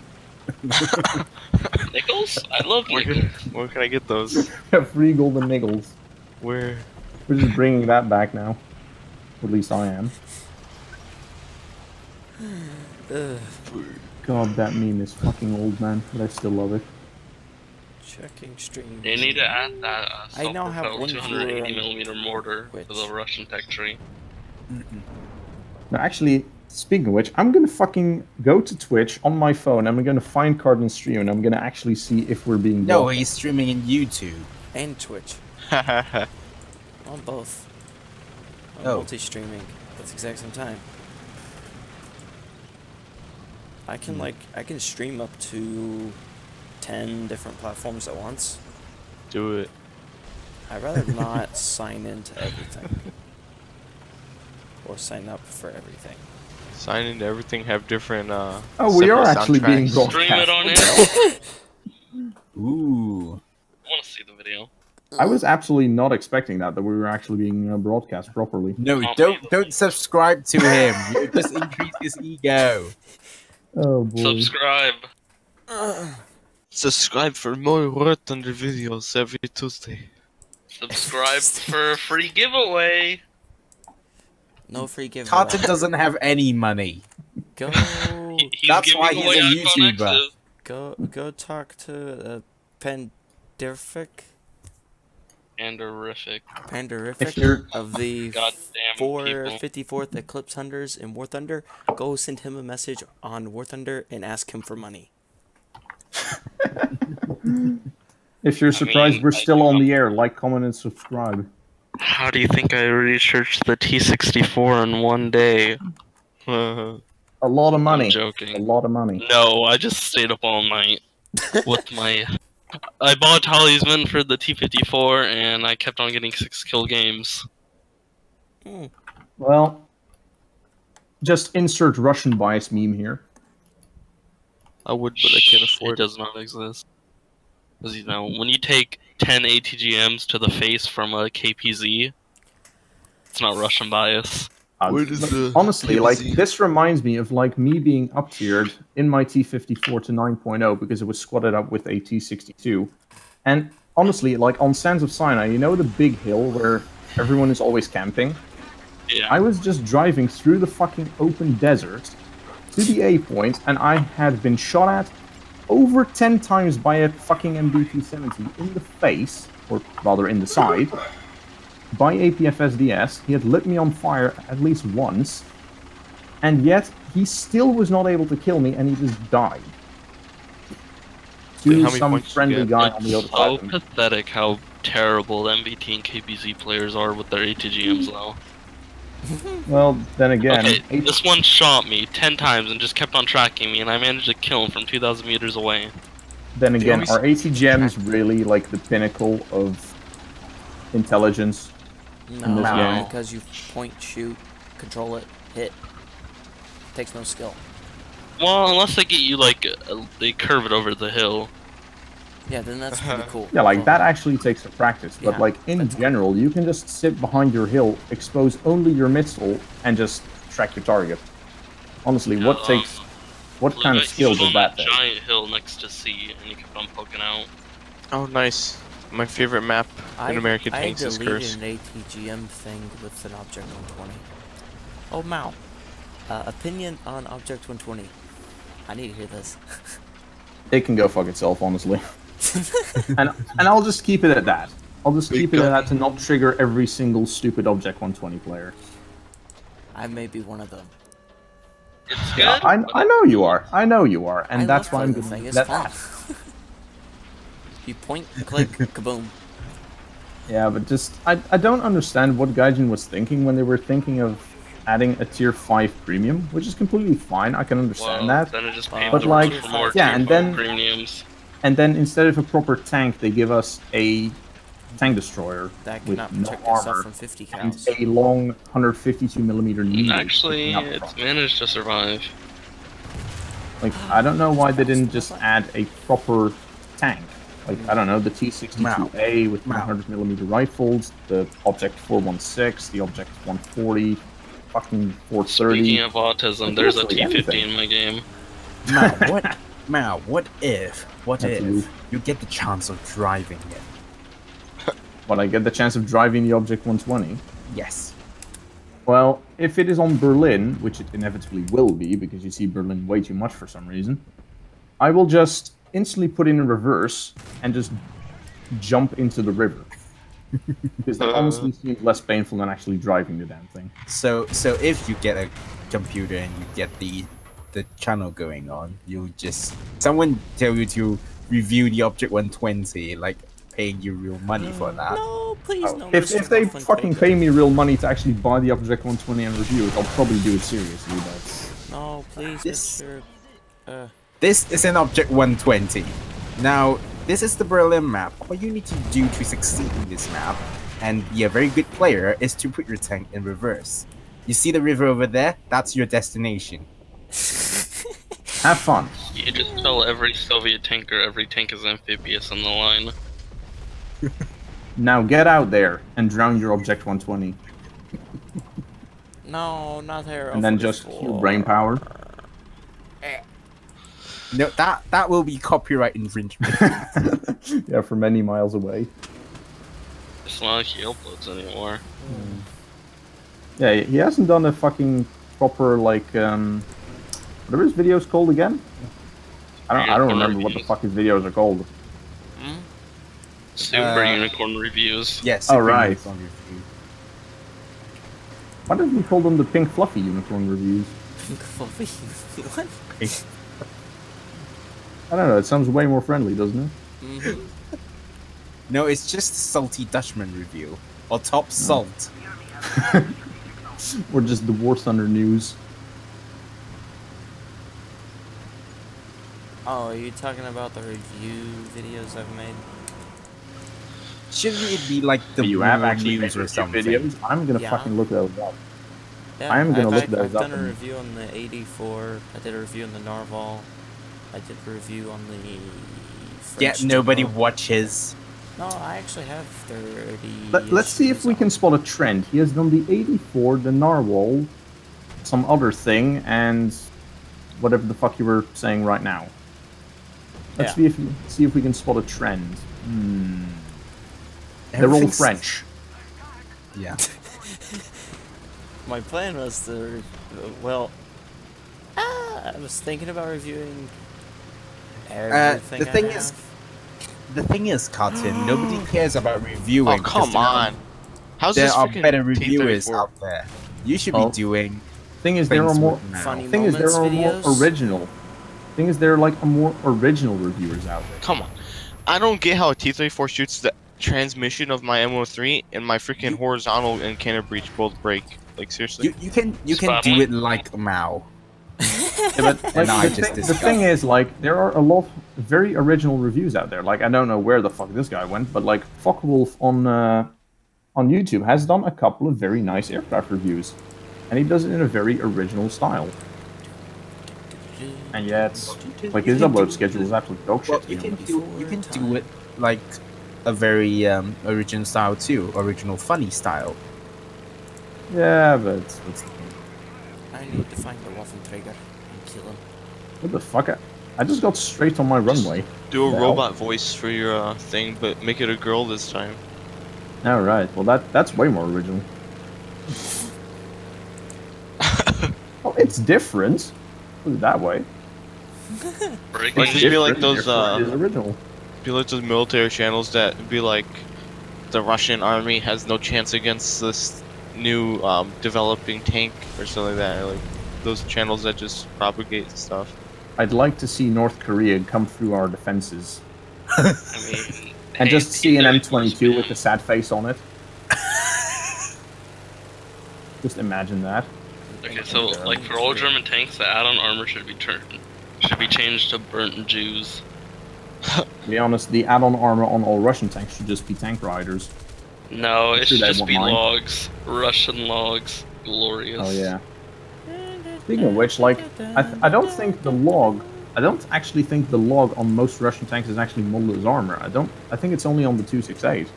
Nickels? I love nickels. Where can I get those? 3 golden niggles. Where? We're just bringing that back now. At least I am. God, that meme is fucking old, man, but I still love it. Checking stream. They need to add that I now have self-propelled one viewer on 280mm mortar Twitch. for the Russian tech tree. No, actually, speaking of which, I'm gonna fucking go to Twitch on my phone. I'm gonna find Cardin stream, and I'm gonna actually see if we're being. No, blocked. he's streaming in YouTube. And Twitch. Hahaha. On both. I'm Oh. multi-streaming at the exact same time. I can I can stream up to 10 different platforms at once. Do it. I'd rather not sign into everything. Or sign up for everything. Sign into everything. Have different. Oh, we are separate actually being soundtracks. broadcast. Stream it on it. Ooh. I want to see the video. I was absolutely not expecting that we were actually being broadcast properly. No, Oh, don't subscribe to him. You just increase his ego. Oh boy. Subscribe. Subscribe for more War Thunder videos every Tuesday. Subscribe for a free giveaway. No free giveaway. Carton doesn't have any money. Go, He's That's giving why he's away a iPhone YouTuber. X's. go talk to Panderific Panderific. If you're- of the Goddamn people. 454th Eclipse Hunters in War Thunder. Go send him a message on War Thunder and ask him for money. If you're surprised we're I still do on not- the air, like, comment, and subscribe. How do you think I researched the T64 in one day? A lot of money. I'm A joking. lot of money. No, I just stayed up all night with my. I bought talisman for the T54 and I kept on getting 6 kill games. Well, just insert Russian bias meme here. I would, but I can't It afford it. does not exist. Because, you know, when you take 10 ATGMs to the face from a KPZ, it's not Russian bias. Where does the Honestly, like, PLZ this reminds me of, like, me being up-tiered in my T54 to 9.0 because it was squatted up with a T62. And honestly, like, on Sands of Sinai, you know the big hill where everyone is always camping? Yeah. I was just driving through the fucking open desert to the A point, and I had been shot at over 10 times by a fucking MBT-70 in the face, or rather in the side, by APF SDS. He had lit me on fire at least once, and yet he still was not able to kill me, and he just died. How To many some points did you friendly get? guy on the other So side. of me. pathetic how terrible the MVT and KPZ players are with their ATGMs though. Well, then again, Okay, this one shot me 10 times and just kept on tracking me and I managed to kill him from 2,000 meters away. then again, always- are ATGMs really like the pinnacle of intelligence? No, this game. because you point, shoot, control it, hit. Takes no skill. Well, unless they get you like, they curve it over the hill. Yeah, then that's pretty cool. Yeah, like Well, that actually takes some practice. But Yeah, like in general, you can just sit behind your hill, expose only your missile, and just track your target. Honestly, what Yeah, takes, what kind of He skill was does on that take? giant hill next to C and he kept on poking out. Oh, nice. My favorite map in American I Tanks is deleted Curse. an ATGM thing with an Object 120. Oh, Mao. Opinion on Object 120. I need to hear this. It can go fuck itself, honestly. and I'll just keep it at that. I'll just Big keep it at gun. that to not trigger every single stupid Object 120 player. I may be one of them. It's good. Yeah, I know you are. I know you are, and I that's love why I'm the going thing. to It's let fun. that. You point, click, kaboom. Yeah, but just I don't understand what Gaijin was thinking when they were thinking of adding a tier 5 premium, which is completely fine. I can understand Well, that. then it just But paves the like, road for more yeah, tier and 5 then- premiums. And then instead of a proper tank, they give us a tank destroyer That with cannot no protect itself armor from 50 and cows. a long 152mm needle. Actually, sticking out it's front. managed to survive. Like, I don't know why they didn't just add a proper tank. Like, I don't know, the T-62A with 100mm rifles, the Object 416, the Object 140, fucking 430. Speaking of autism, Like, there's a literally T-50 anything. in my game. What if Absolutely. you get the chance of driving it? But I get the chance of driving the Object 120. Yes. Well, if it is on Berlin, which it inevitably will be, because you see Berlin way too much for some reason, I will just instantly put in reverse and just jump into the river. Because that honestly seems less painful than actually driving the damn thing. So if you get a computer and you get the channel going on, you'll just someone tell you to review the Object 120, like paying you real money for that. No, please, no. If Mr. they Muffin fucking Taker. pay me real money to actually buy the Object 120 and review it, I'll probably do it seriously, but... No, please, This- Mr. This is an Object 120. Now, this is the Berlin map. What you need to do to succeed in this map and be a very good player is to put your tank in reverse. You see the river over there? That's your destination. Have fun. You just tell every Soviet tanker every tank is amphibious on the line. Now get out there and drown your Object 120. No, not there. And then just cue brain power. No, that will be copyright infringement. Yeah, for many miles away. It's not like he uploads anymore. Yeah, he hasn't done a fucking proper, like, what are his videos called again? I don't remember what the fuck his videos are called. Super Unicorn Reviews. Yes. Oh, right. On review. Why didn't he call them the Pink Fluffy Unicorn Reviews? What? I don't know, it sounds way more friendly, doesn't it? Mhm. No, it's just Salty Dutchman review. Or Top Salt. Or just the War Thunder news. Oh, are you talking about the review videos I've made? Shouldn't it be like the You have Blue actually News made or something? videos? I'm gonna Yeah. fucking look those up. Yeah, I am gonna look I've those up done a and- review on the 84. I did a review on the Narval. I did a review on the. Yeah, French nobody Turbo. watches. No, I actually have 30. Let's see if we issues can on- spot a trend. He has done the 84, the Narwhal, some other thing, and whatever the fuck you were saying right now. Let's Yeah. see if we can spot a trend. They're all Everything's- French. Yeah. My plan was to. I was thinking about reviewing everything. the thing is, Cotton, nobody cares about reviewing. Oh, come because on. How's There this are freaking better reviewers T-34? out there. You should Oh. be doing Thing is, there are things more. with now. Funny Thing is, there moments are more videos. original. Thing is, there are like more original reviewers out there. Come on. I don't get how a T-34 shoots the transmission of my M03 and my freaking horizontal and cannon breach both break. Like, seriously? You can Spot do on. it like Mao. Yeah, but like, And I the, just thing, the thing is, like, there are a lot of very original reviews out there. Like, I don't know where the fuck this guy went, but like, Focke-Wulf on YouTube has done a couple of very nice aircraft reviews, and he does it in a very original style. And yet, like, his upload schedule is absolute dog Well, shit. you You can know? do it like a very original style too, original funny style. Yeah, but what's the thing? I need to find the Waffenträger and kill him. What the fuck? I just got straight on my runway. Do a Well. robot voice for your thing, but make it a girl this time. All right. Well, that's way more original. Well, it's different. Put it that way. Breaking Like, just be like Different, those, therefore it is original. Be like those military channels that be like, the Russian army has no chance against this new developing tank or something like that. Like those channels that just propagate stuff. I'd like to see North Korea come through our defenses I mean, and hey, just see an T-34 M22 with spam. the sad face on it. Just imagine that. Okay, so like for all German tanks, the add-on armor should be changed to burnt Jews. To be honest, the add-on armor on all Russian tanks should just be tank riders. No, it Sure should they just won't be mind. logs, Russian logs, glorious. Oh yeah. Speaking of which, like, I don't think the log I don't actually think the log on most Russian tanks is actually modeled as armor. I think it's only on the 268.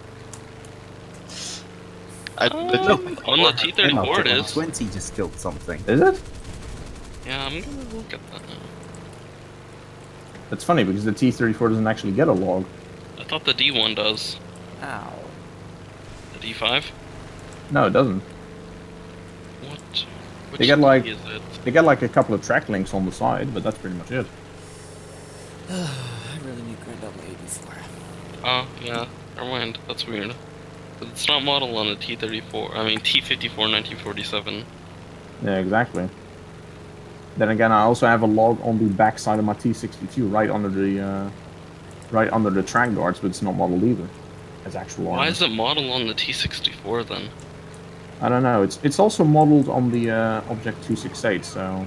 On the T-34 it is. 20 just killed something. Is it? Yeah, I'm gonna look at that now. That's funny because the T-34 doesn't actually get a log. I thought the D1 does. Ow. The D5? No, it doesn't. What? Which They get like D is it? they get like a couple of track links on the side, but that's pretty much it. I really need to grind out my 84. Oh, yeah. Never mind. That's weird. But it's not modeled on the T-34. I mean, T-54 1947. Yeah, exactly. Then again, I also have a log on the back side of my T-62, right under the track guards, but it's not modeled either as actual armor. Why is it modeled on the T-64 then? I don't know. It's also modeled on the Object 268. So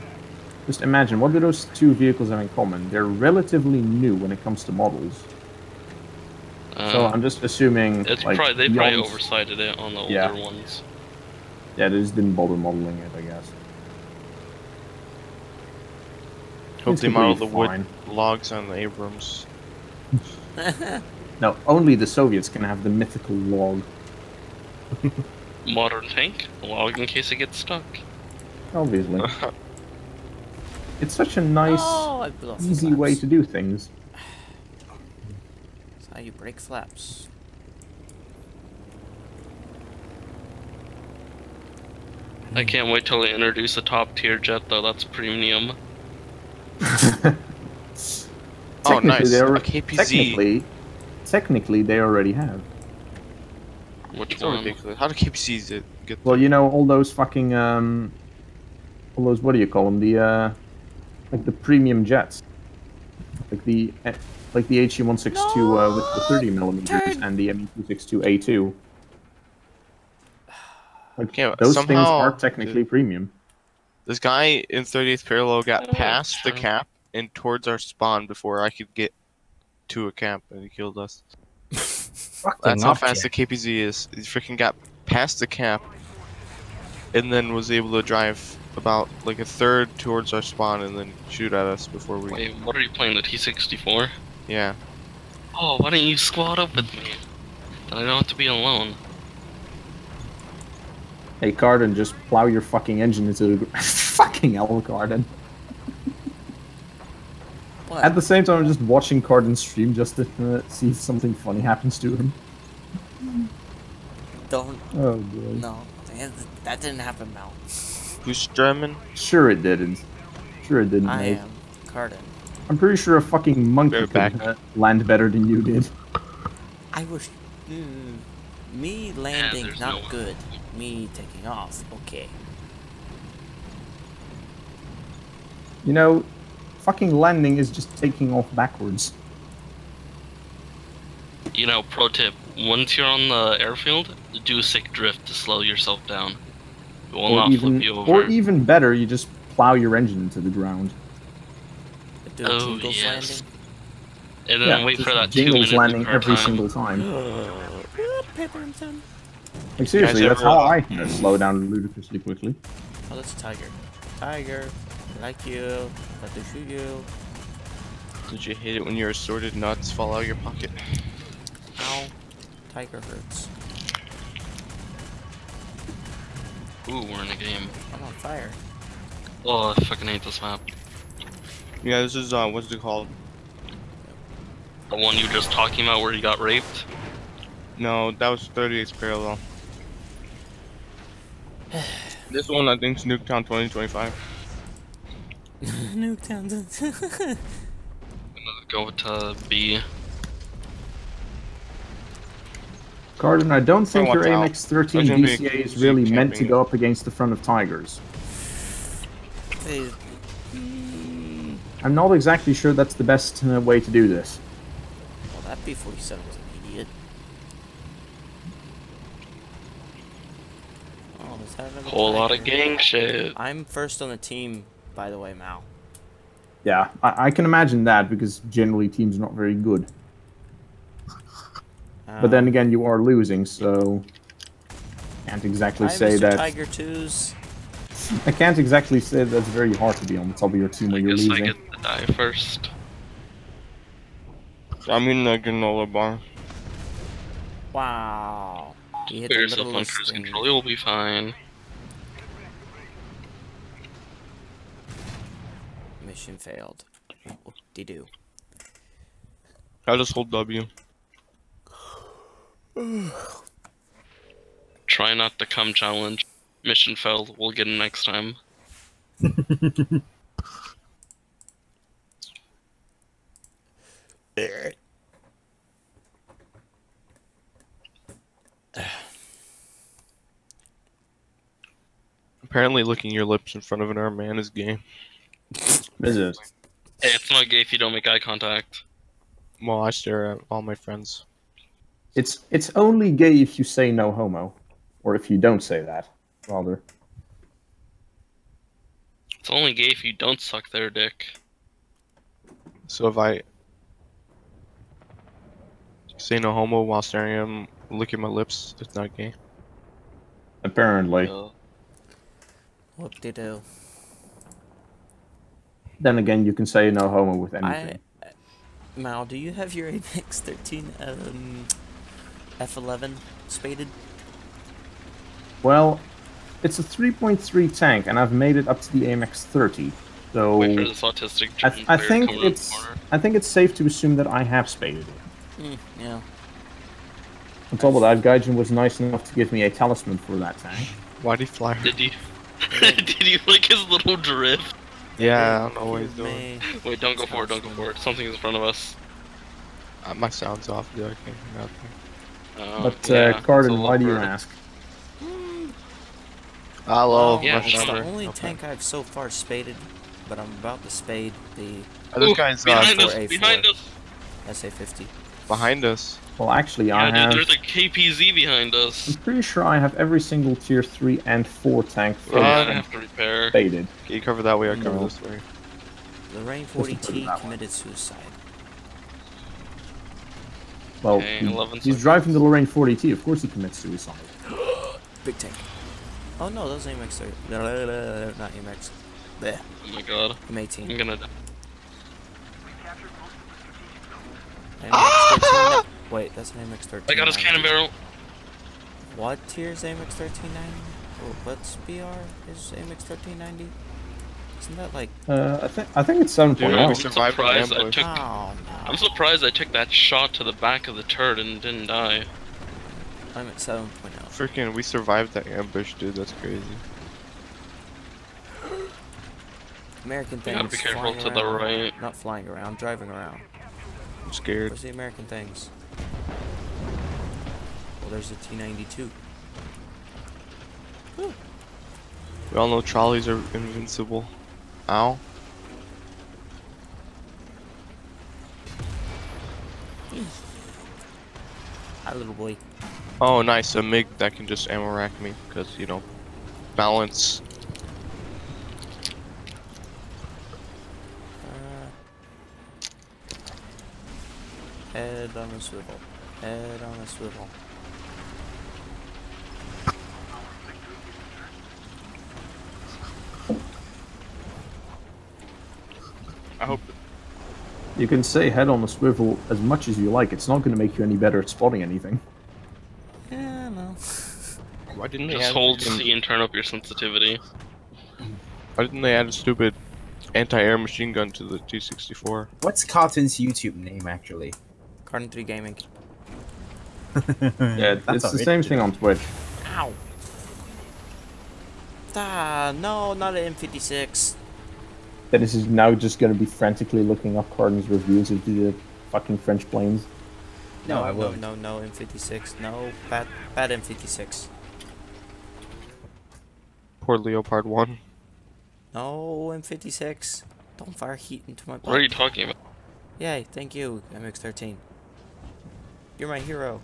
just imagine, what do those two vehicles have in common? They're relatively new when it comes to models. So I'm just assuming It's like, probably they probably beyond- oversighted it on the older Yeah. ones. Yeah, they just didn't bother modeling it, I guess. Hope It's they model the completely wood fine. logs on the Abrams. No, only the Soviets can have the mythical log. Modern tank? Log in case it gets stuck. Obviously. It's such a nice, Oh, I blew off the easy way flaps. to do things. That's how you break flaps. I can't wait till they introduce a top tier jet though, that's premium. Oh, Technically, nice. they A already- KPZ. Technically, they already have. Which So one? ridiculous. How do KPZs get Well, you know, all those fucking, all those, what do you call them? The, like the premium jets. Like the HE-162 with the 30mm Turn. and the ME-262A2. Like, Yeah, those things somehow are technically premium. This guy in 30th parallel got Oh, past the sure. cap and towards our spawn before I could get to a cap, and he killed us. Fucking That's how up, fast yeah. the KPZ is. He freaking got past the cap, and then was able to drive about like a third towards our spawn, and then shoot at us before we. Wait, what are you playing, the T-64? Yeah. Oh, why didn't you squad up with me? Then I don't have to be alone. Hey, Carden, just plow your fucking engine into the... fucking hell, Carden. What? At the same time, I'm just watching Carden stream just to see if something funny happens to him. Don't. Oh, boy. No. That didn't happen, Mal. Who's German? Sure it didn't. Sure it didn't, I mate. am Carden. I'm pretty sure a fucking monkey They're could back. land better than you did. I was. Me landing, there's not no way. good. Me taking off, okay. You know, fucking landing is just taking off backwards. You know, pro tip, once you're on the airfield, do a sick drift to slow yourself down. It will not flip you over. or even better, you just plow your engine into the ground. Do a Oh, Jingles yes. landing. And then wait just for that 2 Jingles minutes landing per every time. single time. Pepperton. Like seriously, Guys that's ever- how I slow down ludicrously quickly. Oh, that's a tiger. Tiger, I like you. Got to shoot you. Did you hate it when your assorted nuts fall out of your pocket? Ow. Tiger hurts. Ooh, we're in a game. I'm on fire. Oh, I fucking hate this map. Yeah, this is what's it called? The one you were just talking about where you got raped? No, that was 38th parallel. This one I think is Nuketown 2025. Nuketown. I'm gonna go to B. Carden, I don't think watch your out. AMX 13 There's gonna be a DCA is KPZ really meant to camping. go up against the front of Tigers. I'm not exactly sure that's the best way to do this. Well, that B-47 was an idiot. Oh, is that another Whole lot of tiger? gang shit. I'm first on the team, by the way, Mal. Yeah, I can imagine that because generally teams are not very good. But then again, you are losing, so can't exactly hi, say Mr. that. Tiger 2s. I can't exactly say that's very hard to be on the top of your team I when you're guess I losing. get to die first. I'm in a granola bar. Wow. You hit Put the yourself middle on of cruise thing. control, you'll be fine. Mission failed. Whoop-de-doo. I just hold W. Try not to come challenge. Mission failed, we'll get it next time. Apparently licking your lips in front of an armed man is gay. Is it? Hey, it's not gay if you don't make eye contact. Well, I stare at all my friends. It's only gay if you say no homo. Or if you don't say that, rather. It's only gay if you don't suck their dick. So if I say no homo while staring at him, licking my lips, it's not gay. Apparently. Whoop-de-doo. Then again, you can say no homo with anything. Mal, do you have your AMX 13 F11 spaded? Well, it's a 3.3 tank, and I've made it up to the AMX 30. So Wait for this autistic I player think coming around the it's corner. safe to assume that I have spaded it. Yeah. On top of that, Gaijin was nice enough to give me a talisman for that tank. Why'd he fly? Did you? Did you like his little drift? Yeah, I don't know what he's doing. Me. Wait, don't go for it, don't go for it. Something's in front of us. My sound's off, dude. I can't hear nothing. But yeah, Carden, it's a why do you little bird. ask? Hello, Well, yeah, it's whatever. the only Okay. tank I've so far spaded, but I'm about to spade the Are those Ooh, guys behind us! A4. Behind us! SA-50. behind us? Well, actually, Yeah, I have. dude, there's a KPZ behind us. I'm pretty sure I have every single tier 3 and 4 tank Yeah, filled I and have to repair. spaded. Okay, you cover that way, I cover No. this way. Lorraine put it 40T that way. committed suicide. Well, Okay, 11 he's seconds. driving the Lorraine 40T. Of course, he commits suicide. Big tank. Oh no, those AMX 30. Not AMX. Bleh. Oh my god. I'm M18. gonna die. AMX 13. Wait, that's an AMX 13. I got his cannon barrel. What tier is AMX 1390? Oh, what's BR? Is AMX 1390? Isn't that like... I think it's 7.0. Dude, we I'm survived the surprised I ambush. took. Oh no. I'm surprised I took that shot to the back of the turret and didn't die. I'm at 7.0. Freaking, we survived that ambush, dude. That's crazy. American You things. gotta be careful flying to the around. right. Not flying around, driving around. I'm scared. Where's the American things? Well, there's the T-92. We all know trolleys are invincible. Ow. Hi, little boy. Oh, nice. A MiG that can just ammo rack me because, you know, balance. Head on a swivel. Head on a swivel. I hope. You can say head on a swivel as much as you like. It's not going to make you any better at spotting anything. Yeah, no. Why didn't they Just add hold freaking- C and turn up your sensitivity. Why didn't they add a stupid anti-air machine gun to the T-64? What's Cotton's YouTube name actually? Carton 3 Gaming. Yeah, That's it's the same thing on Twitch. Ow! Ah, no, not an M56. Dennis is now just going to be frantically looking up Carden's reviews of the fucking French planes. No, I no, won't. no, no, M56. No, bad M56. Poor Leopard 1. No, M56. Don't fire heat into my What are you butt. talking about? Yay, thank you, MX-13. You're my hero.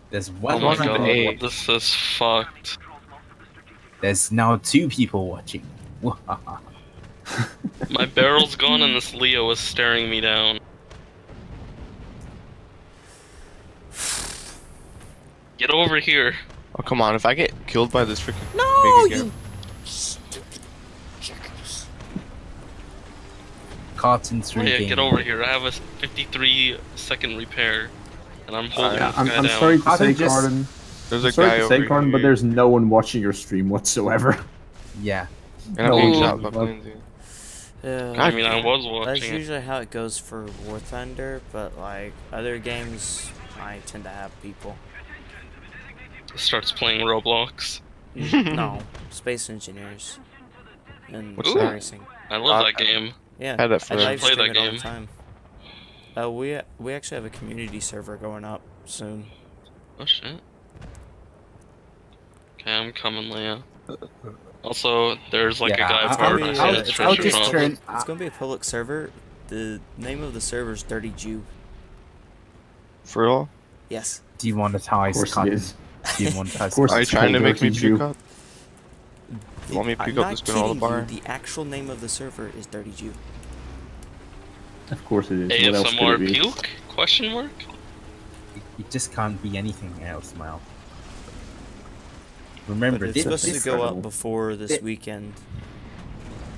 There's Oh one. my One of god, the eight. this is fucked. There's now 2 people watching. My barrel's gone and this Leo is staring me down. Get over here. Oh, come on. If I get killed by this freaking... No! make again. Stupid checkers. Carton 3 Leia, game. get over here. I have a 53-second repair, and I'm holding Yeah, this I'm guy down. sorry to Carton say, just- Carden. There's I'm a sorry guy to over say, Carden, but here. there's no one watching your stream whatsoever. Yeah. And I'm No being one shot watches by that. Lindsay. Yeah, I mean, I was that's watching it. usually how it goes for War Thunder, but like other games, I tend to have people. Starts playing Roblox. No, Space Engineers and What's that? racing. I love that game. Yeah, Had that I forever. live Play stream that it all the game. time. We actually have a community server going up soon. Oh shit. Okay, I'm coming, Leia. Also, there's like Yeah, a guy I'll part be- of I'll- his I'll treasure just trove. turn- It's gonna be a public server. The name of the server is Dirty Jew. For real? Yes. Demonetize Of course it content. is. Demonetize course Are you it's trying to called make me Dirty Jew. puke up? You want me to I'm pick up not this granola kidding bar? you. The actual name of the server is Dirty Jew. Of course it is. What else could ASMR it be? puke? Question mark? It just can't be anything else, Mal. Remember, But it's this, supposed this to go incredible. up before this Thi- weekend.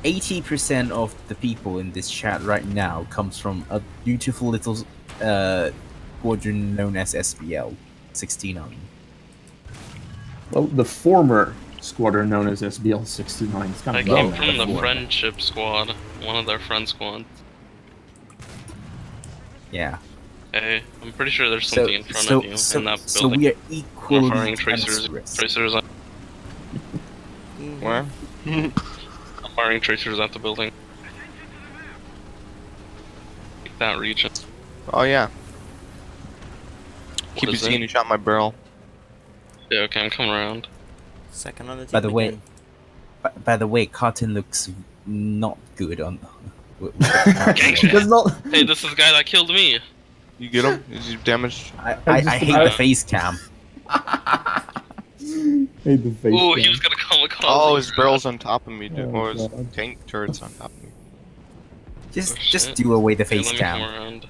80% of the people in this chat right now comes from a beautiful little squadron known as SBL 69. Well, the former squadron known as SBL-69. It's kind I of came low. from the Before. friendship squad. One of their friend squads. Yeah. Hey, I'm pretty sure there's something in front of you in that so building. we are I'm equally firing tracers. cancerous. Tracers. I'm Where? firing tracers at the building. That region. Oh yeah. What Keep you is seeing it? you shot my barrel. Yeah, okay, I'm coming around. Second on the team. By the way, again. by the way, Carton looks not good on. Gangsta. Does not. Hey, this is the guy that killed me. You get him? Is he damaged? I hate the face cam. Hate the face. Ooh, cam. he was gonna kamikaze. Oh, his barrel's on top of me, dude. Oh, Or his God. tank turret's on top of me. Just Oh, just shit. do away the Okay, face let me come cam. around.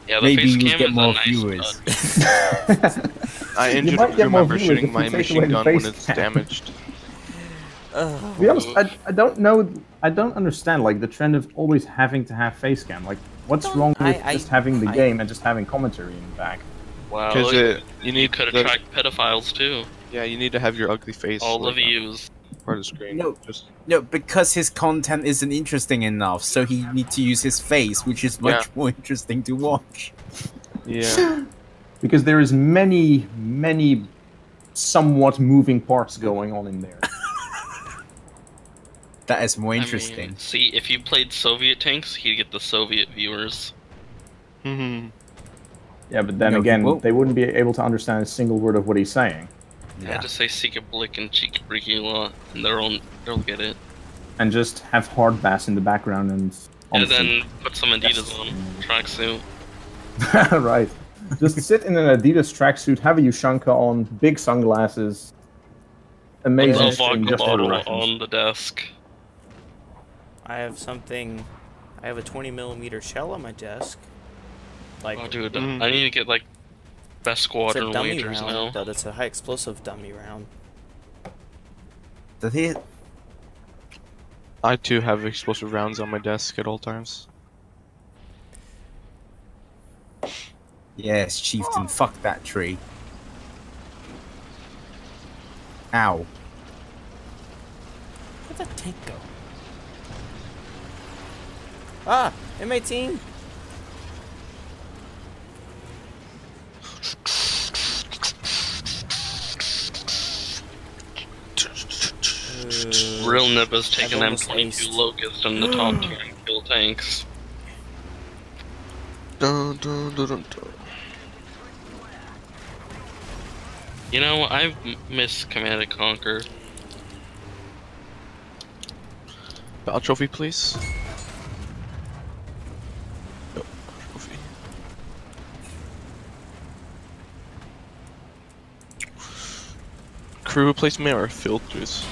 Yeah, the Maybe face you'll cam get is more a nice viewers. touch. I You injured might a get crew more member viewers shooting if my you take machine away the gun when face it's cam. damaged. Ugh. To be honest, I don't know. I don't understand like the trend of always having to have face cam. Like, what's wrong with just having the game and just having commentary in the back? Wow, Because look, you you need could the- attract pedophiles too. Yeah, you need to have your ugly face. All the like, views. part of the screen. No. Just No, because his content isn't interesting enough, so he needs to use his face, which is much more interesting to watch. yeah. Because there is many, many somewhat moving parts going on in there. That is more I interesting. mean, see, if you played Soviet tanks, he'd get the Soviet viewers. Mhm. Yeah, but then No, he again, won't. they wouldn't be able to understand a single word of what he's saying. Yeah, just say Sika Blick and Cheeky Brigula, and they'll get it. And just have hard bass in the background and... And then put some Adidas on tracksuit. right. Just sit in an Adidas tracksuit, have a Ushanka on, big sunglasses. Amazing. A stream vodka just for bottle reference. on the desk. I have something. I have a 20mm shell on my desk. Like, Oh, dude, Mm. I need to get like best it's a squadron dummy wagers round, now. but it's a high explosive dummy round. Does he? I too have explosive rounds on my desk at all times. Yes, chieftain. Fuck that tree. Ow. Where'd that tank go? Ah! M18! Real Nibba's taking I've almost M22 aced. Locust in the top tier and kill tanks. Dun, dun, dun, dun, dun. You know, I've missed Command & Conquer. Battle trophy, please. Oh, trophy. Crew replacement or filters?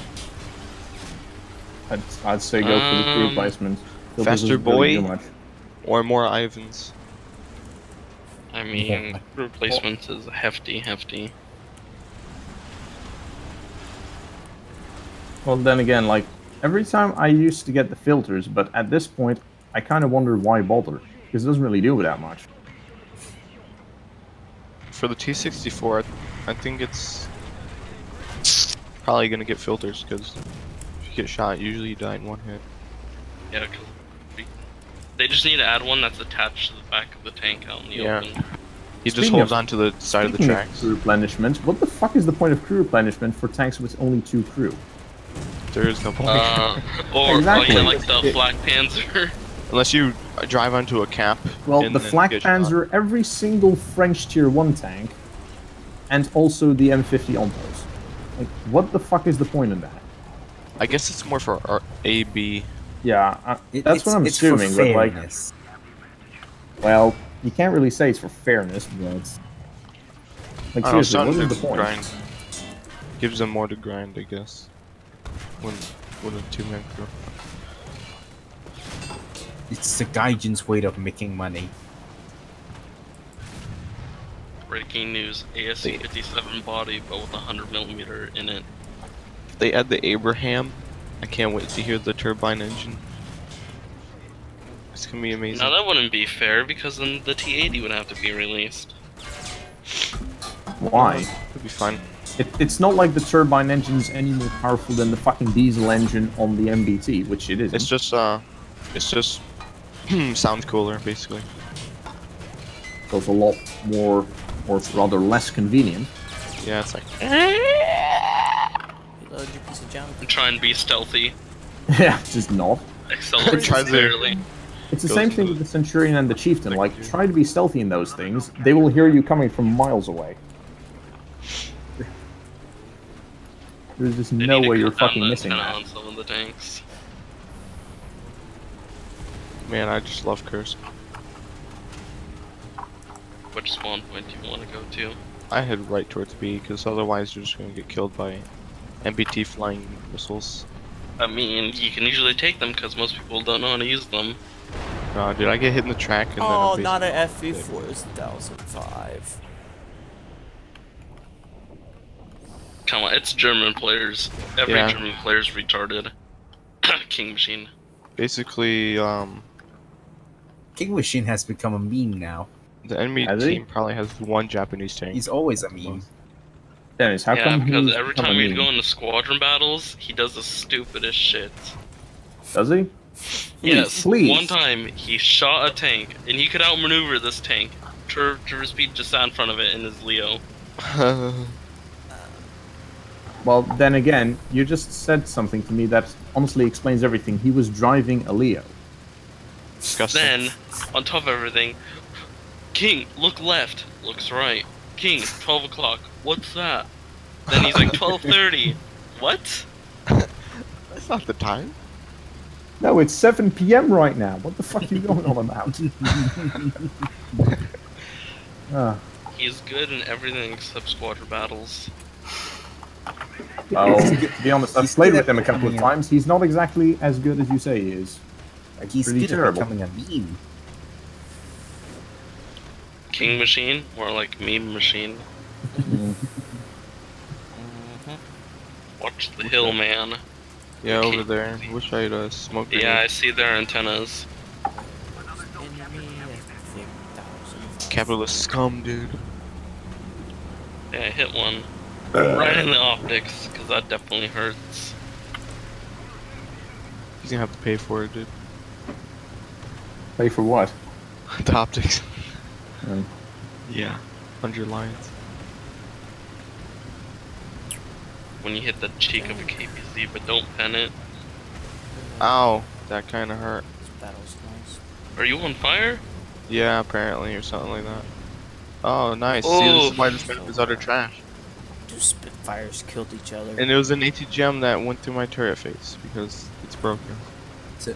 I'd say go for the crew Um, replacement. Filters Faster isn't really Boy? too much. Or more Ivans? I mean, replacement is hefty. Well, then again, like, every time I used to get the filters, but at this point, I kind of wonder why bother, because it doesn't really do that much. For the T-64, I think it's probably gonna get filters, because if you get shot, usually you die in one hit. Yeah, 'cause they just need to add one that's attached to the back of the tank out in the Yeah. open. He just Speaking holds of- on to the side of the Speaking tracks. crew replenishment, what the fuck is the point of crew replenishment for tanks with only 2 crew? There is no point. Or Exactly. oh, yeah, like the Flak Panzer. Unless you drive onto a cap. Well, and the then Flak get shot. Panzer, every single French Tier 1 tank, and also the M50 Ontos. Like, what the fuck is the point in that? I guess it's more for our AB. Yeah, that's what I'm it's for assuming, but like, fairness. well, you can't really say it's for fairness, but it's... Like, I don't know, seriously, what is the sometimes point? grind gives them more to grind, I guess. When a 2-man crew. It's the Gaijin's way of making money. Breaking news: ASC 57 body, but with 100mm in it. If they add the Abraham, I can't wait to hear the turbine engine. It's gonna be amazing. Now that wouldn't be fair because then the T80 would have to be released. Why? It'll be fun. It's not like the turbine engine's any more powerful than the fucking diesel engine on the MBT, which it isn't. It's just sounds cooler, basically. So it's a lot more, or it's rather less convenient. Yeah, it's like Reload, you piece of junk. And try and be stealthy. Yeah, it's just not. Accelerate Try to- barely. It's the Goes same to thing the- with the Centurion and the Chieftain. Thank Like, you. try to be stealthy in those things. They will hear you coming from miles away. There's just They no need to way you're cut down fucking the missing antenna that. on some of the tanks. man, I just love Kursk. Which spawn point do you want to go to? I head right towards B, because otherwise you're just gonna get killed by MBT flying missiles. I mean, you can usually take them because most people don't know how to use them. Did I get hit in the track and Oh, then not I'm an basically- FV4005. Come on, it's German players. Every Yeah. German player's retarded. King Machine. Basically, King Machine has become a meme now. the enemy Has he? team probably has one Japanese tank. He's always a meme. Dennis, how Yeah, come because he's every become time a we meme? go into squadron battles, he does the stupidest shit. Does he? Yes, please. one time he shot a tank, and he could outmaneuver this tank. Traverse speed just sat in front of it in his Leo. Well, then again, you just said something to me that honestly explains everything. He was driving a Leo. Disgusting. Then, on top of everything, King, look left. Looks right. King, 12 o'clock. What's that? Then he's like, 12:30. What? That's not the time. No, it's 7 p.m. right now. What the fuck are you going on about? Ah, He's good in everything except squadron battles. well, to be honest, I've He's played good with at him a couple of becoming times. He's not exactly as good as you say he is. Like, he's Pretty good at terrible. becoming a meme. King Machine, more like meme machine. Watch the hill, man. Yeah, Okay. over there. Wish I'd smoked it. Yeah, I see their antennas. Enemy F1000. Capitalist scum, dude. Yeah, I hit one. Right in the optics, because that definitely hurts. He's gonna have to pay for it, dude. Pay for what? The optics. Um, Yeah. 100 lions. When you hit the cheek of a KPZ, but don't pen it. Ow. That kinda hurt. This battle's nice. Are you on fire? Yeah, apparently, or something like that. Oh, nice. See, Oh. this is why this map is utter trash. Two Spitfires killed each other. And it was an ATGM that went through my turret face, because it's broken.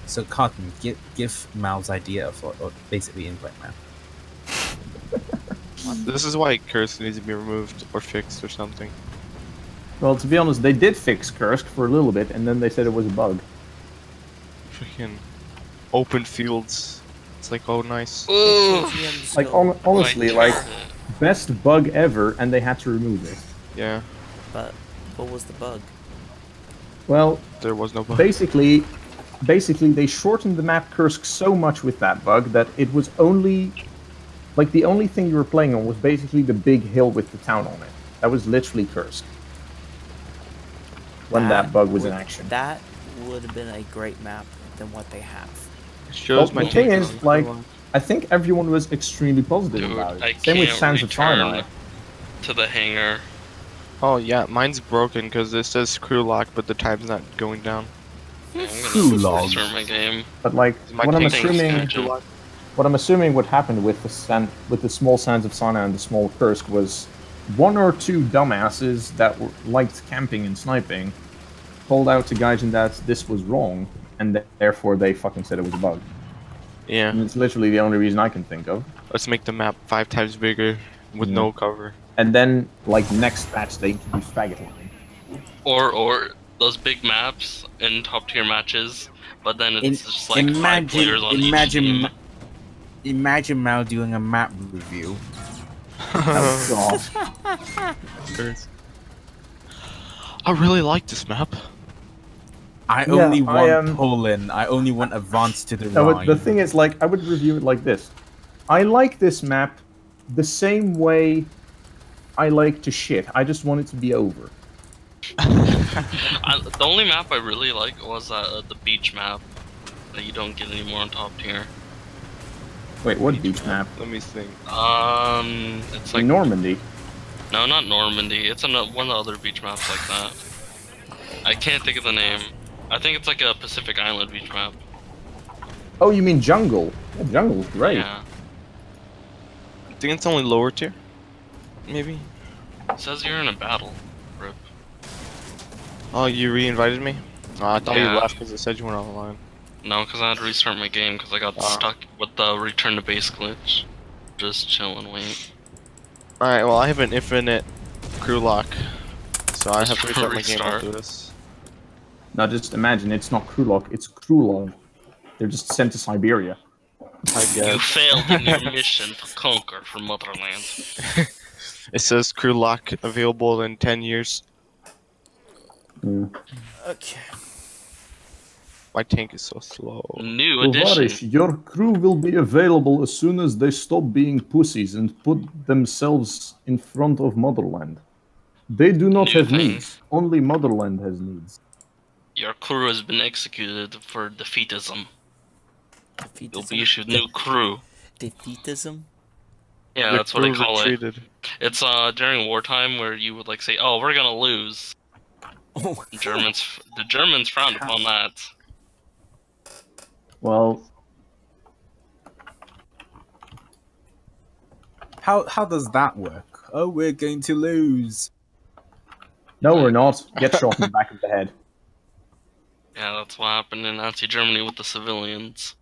So Cotton, give Mal's idea of what basically input now. This is why Kursk needs to be removed, or fixed, or something. well, to be honest, they did fix Kursk for a little bit, and then they said it was a bug. Freaking open fields. It's like, oh, nice. Ooh! Like, honestly, like, best bug ever, and they had to remove it. Yeah. But what was the bug? Well, There was no bug. basically they shortened the map Kursk so much with that bug that it was only like the only thing you were playing on was basically the big hill with the town on it. That was literally Kursk when that bug was in action. That would have been a great map than what they have. It shows Well, my the thing tank is, on like, Krulok. I think everyone was extremely positive Dude, about I it. Same with can't Sands of return Sinai. to the hangar. Oh yeah, mine's broken because it says crew lock, but the time's not going down. I'm Crew gonna log. restart my game. But like, My what I'm tank's assuming, gotcha. what happened with the small Sands of Sinai and the small Kursk was one or two dumbasses that liked camping and sniping told out to Gaijin that this was wrong, and therefore they fucking said it was a bug. Yeah, And it's literally the only reason I can think of. let's make the map 5 times bigger with no cover. And then, like, next patch they introduced faggot line. Or those big maps in top tier matches, but then it's just like 5 players on each team. Imagine Mal doing a map review. Oh, God. I really like this map. I Yeah, only want I, Poland. I only want advance to the No, Rhine. but the thing is, like, I would review it like this. I like this map the same way I like to shit. I just want it to be over. The only map I really like was the beach map that you don't get anymore on top tier. Wait, what beach map? Let me think. It's Like like Normandy. no, not Normandy. It's one of the other beach maps like that. I can't think of the name. I think it's like a Pacific Island beach map. Oh, you mean Jungle? Yeah, Jungle's great. Yeah. I think it's only lower tier. Maybe. It says you're in a battle. Rip. Oh, you re-invited me? Oh, I thought you Yeah. left because it said you weren't online. No, because I had to restart my game because I got stuck with the return to base glitch. Just chill and wait. Alright, well I have an infinite crew lock. So I have to restart my game Restart. after this. Now just imagine, it's not Krulok, it's Krulov. They're just sent to Siberia. I You guess. failed in your mission to conquer for Motherland. It says crew lock available in 10 years. Okay. My tank is so slow. New Tovarish, edition. your crew will be available as soon as they stop being pussies and put themselves in front of Motherland. They do not New have thing. needs. Only Motherland has needs. Your crew has been executed for defeatism. You'll be Defeatism. issued new crew. Defeatism? Yeah, The that's what they crew call it. retreated. It's during wartime where you would like say, "Oh, we're gonna lose." Oh, The Germans frowned upon that. Well, How does that work? Oh, we're going to lose. no, we're not. Get shot in the back of the head. Yeah, that's what happened in Nazi Germany with the civilians.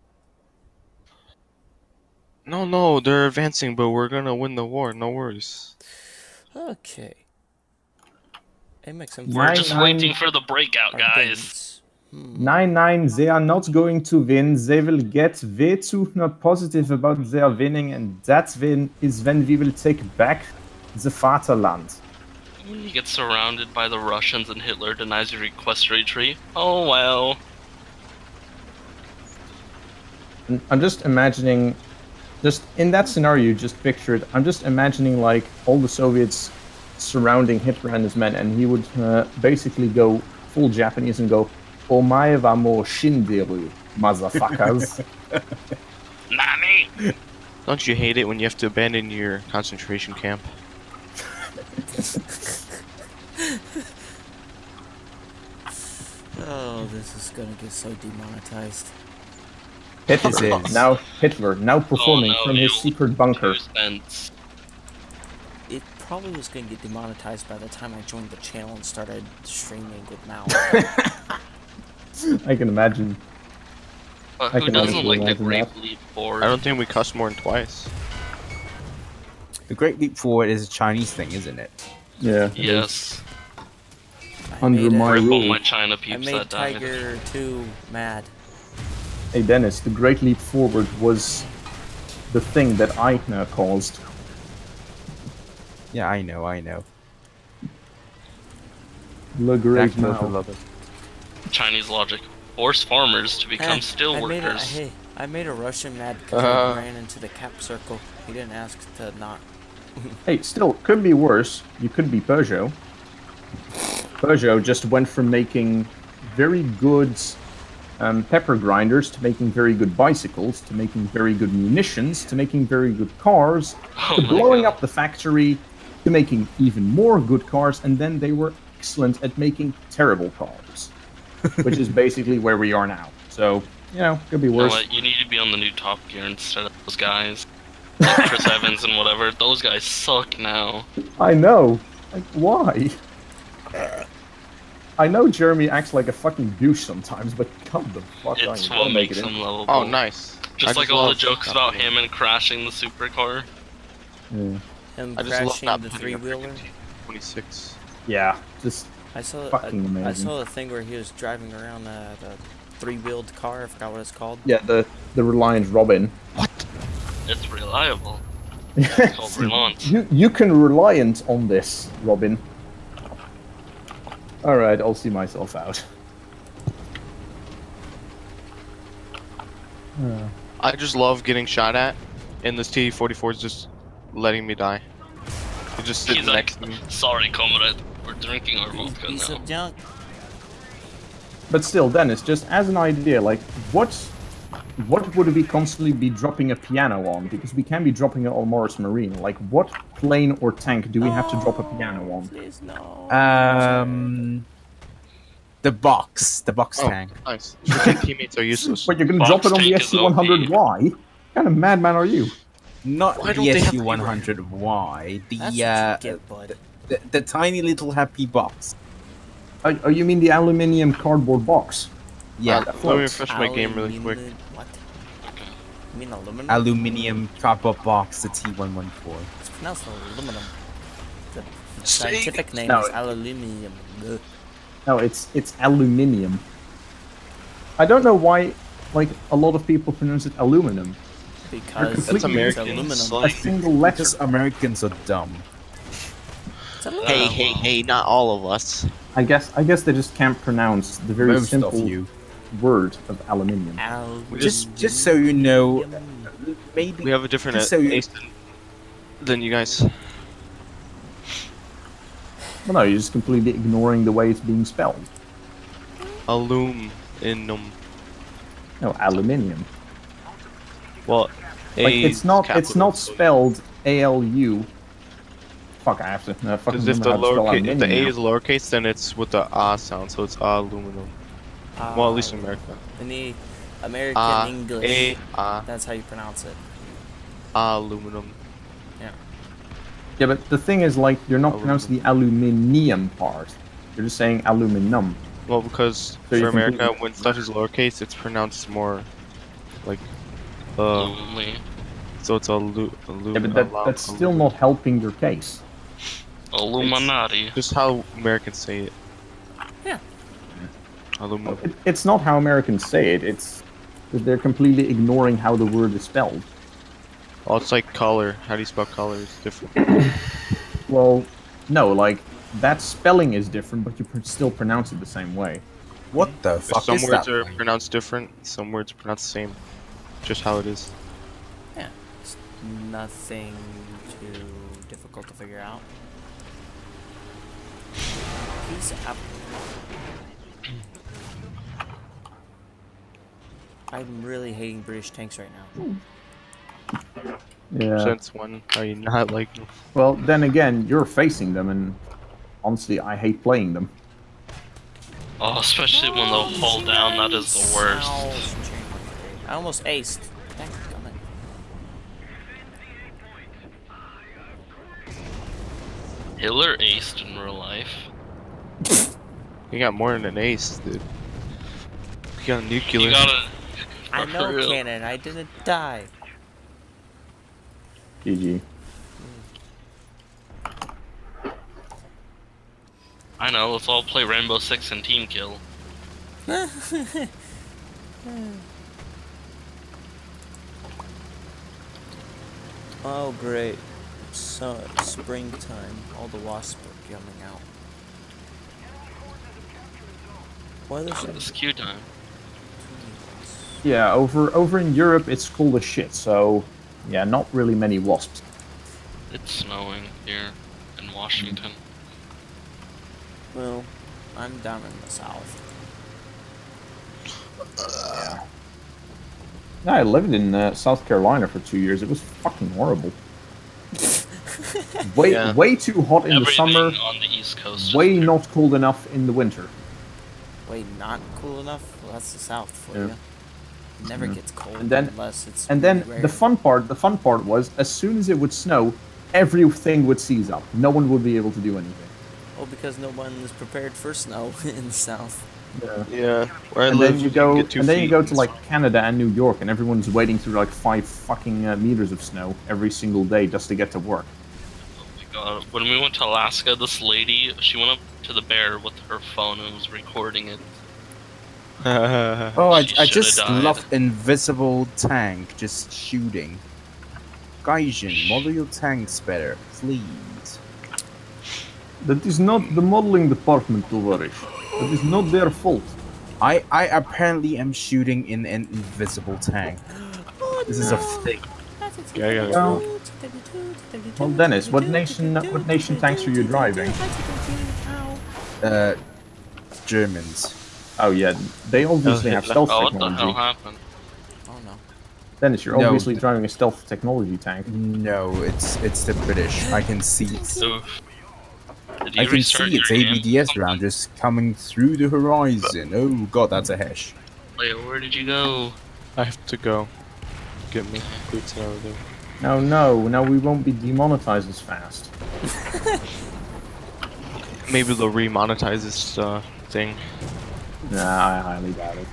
No, they're advancing, but we're gonna win the war. No worries. okay. It makes sense. We're Nine, just nine. waiting for the breakout, guys. 9-9, they are not going to win. They will get way too not positive about their winning, and that win is when we will take back the Vaterland. When you get surrounded by the Russians and Hitler denies your request retreat. Oh well. And I'm just imagining, just in that scenario, just picture it. I'm just imagining like all the Soviets surrounding Hitler and his men, and he would basically go full Japanese and go, "Omae wa mo shinderu, motherfuckers." Nani? Don't you hate it when you have to abandon your concentration camp? Oh, this is gonna get so demonetized. Hitler now performing no, from his you- secret bunker. 2 cents. It probably was gonna get demonetized by the time I joined the channel and started streaming with Mal. I can imagine. But I who can doesn't honestly like the imagine Great that. Leap Forward? I don't think we cussed more than twice. The Great Leap Forward is a Chinese thing, isn't it? Yeah. Yes. Under made my Rip all rule. my China I peeps made that died. Tiger 2 mad. Hey Dennis, the Great Leap Forward was the thing that Eichner caused. Yeah, I know. The Great Jack Murphy Mao. love it. Chinese logic. Force farmers to become steel workers. I made a Russian mad because he ran into the cap circle. He didn't ask to not. Hey, still, could be worse. You could be Peugeot. Peugeot just went from making very good pepper grinders to making very good bicycles to making very good munitions to making very good cars Oh to my blowing God. up the factory to making even more good cars, and then they were excellent at making terrible cars, which is basically where we are now. So, you know, could be You know worse. what? You need to be on the new Top Gear instead of those guys. Like Chris Evans and whatever. Those guys suck now. I know. Like, why? I know Jeremy acts like a fucking douche sometimes, but come the fuck on, It's you what gotta make makes it in. him lovable. Oh, nice. Just I like all the love jokes not about putting- him and crashing the supercar. Yeah. Him I just love crashing not the putting three-wheeler. 26. Yeah, just I saw fucking I amazing. saw the thing where he was driving around the three-wheeled car. I forgot what it's called. yeah, the Reliant Robin. It's reliable. It's called Reliance. You can reliant on this, Robin. All right, I'll see myself out. I just love getting shot at, and this T-44 is just letting me die. It just sits He's like, next to me. sorry, comrade. We're drinking our vodka Piece now. of junk. But still, Dennis, just as an idea, like what would we constantly be dropping a piano on? Because we can be dropping it on Morris Marine. Like, what plane or tank do we have to drop a piano on? Please no. The box Oh, tank. nice. Your teammates are useless. But you're gonna Box drop it on the tank is SC-100Y? What kind of madman are you? Not Why don't the they have SU-100Y. That's what you get, bud. The tiny little happy box. Oh, you mean the aluminium cardboard box? Yeah, Let me floats. refresh my game really quick. What? You mean aluminum? aluminium cardboard box. The T114. It's pronounced aluminum. The Say- scientific name No. is aluminium. Ugh. No, it's aluminium. I don't know why, like, a lot of people pronounce it aluminum. Because That's it's American aluminum. slang. A single letter. Because Americans are dumb. It's aluminum. Hey, not all of us. I guess they just can't pronounce the very Most simple of you. word of aluminium. Just so you know, maybe We have a different Just so you- taste than you guys. Well, no, you're just completely ignoring the way it's being spelled. Aluminum. No, aluminium. Well, Like, it's not capital, so- spelled ALU. Fuck, I have to fucking Because if remember the how to spell lowercase, if the A aluminium is lowercase, then it's with the ah sound, so it's aluminum. Well, at least in America. In the American English, A that's how you pronounce it. aluminum. now. Yeah, but the thing is, like, you're not pronouncing the aluminium part. You're just saying aluminum. Well, because So you for America, completely- when stuff is lowercase, it's pronounced more like Lonely. so it's Yeah, but that's still not helping your case. Illuminati. just how Americans say it. Yeah. Aluminum. It's not how Americans say it. It's that they're completely ignoring how the word is spelled. Oh, it's like color. How do you spell color? It's different. Well, no, like that spelling is different, but you still pronounce it the same way. what the fuck Some is words that? are pronounced different. Some words are pronounced the same. Just how it is. Yeah. It's nothing too difficult to figure out. Peace out. I'm really hating British tanks right now. Yeah. Since when are you not like? Well, then again, you're facing them, and honestly, I hate playing them. Oh, especially when they'll fall down, that is the worst. I almost aced. Dang, gummit. Hitler aced in real life. You got more than an ace, dude. You got a nuclear. You gotta. I for know, real. Cannon. I didn't die. GG. I know, let's all play Rainbow Six and Team Kill. Oh, great. So, springtime. All the wasps are coming out. Why there's It's queue time. Yeah, over in Europe it's cold as shit, so yeah, not really many wasps. It's snowing here in Washington. Well, I'm down in the south. Yeah. I lived in South Carolina for 2 years. It was fucking horrible. Yeah. Way too hot in the Everything summer. on the East Coast. Way not cold enough in the winter. Wait, not cool enough? Well, that's the south for Yeah. you. It never gets cold And then- unless it's And then really the rare. fun part was, as soon as it would snow, everything would seize up. No one would be able to do anything. Well, because no one is prepared for snow in the south. Yeah. Where I And live, then you go, get 2 and then you feet go and to like Canada and New York, and everyone's wading through like 5 fucking meters of snow every single day just to get to work. Oh my god. When we went to Alaska, this lady, she went up to the bear with her phone and was recording it. Oh, I She shoulda just died. love Invisible Tank just shooting. Gaijin, model your tanks better, please. That is not the modeling department, Tovarish. That is not their fault. I apparently am shooting in an invisible tank. This is a thing. Yeah. Well, well, Dennis, what nation tanks are you driving? Germans. Oh yeah, they obviously have stealth Oh, what the hell technology. happened? Oh no. Dennis, you're No. obviously driving a stealth technology tank. No, it's the British. I can see. Oof. Did I you can restart see its your game? ABDS round just coming through the horizon. Oh god, that's a hash. Wait, where did you go? I have to go. Get me boots and everything. No, we won't be demonetized as fast. Maybe they'll remonetize this thing. Nah, I highly doubt it.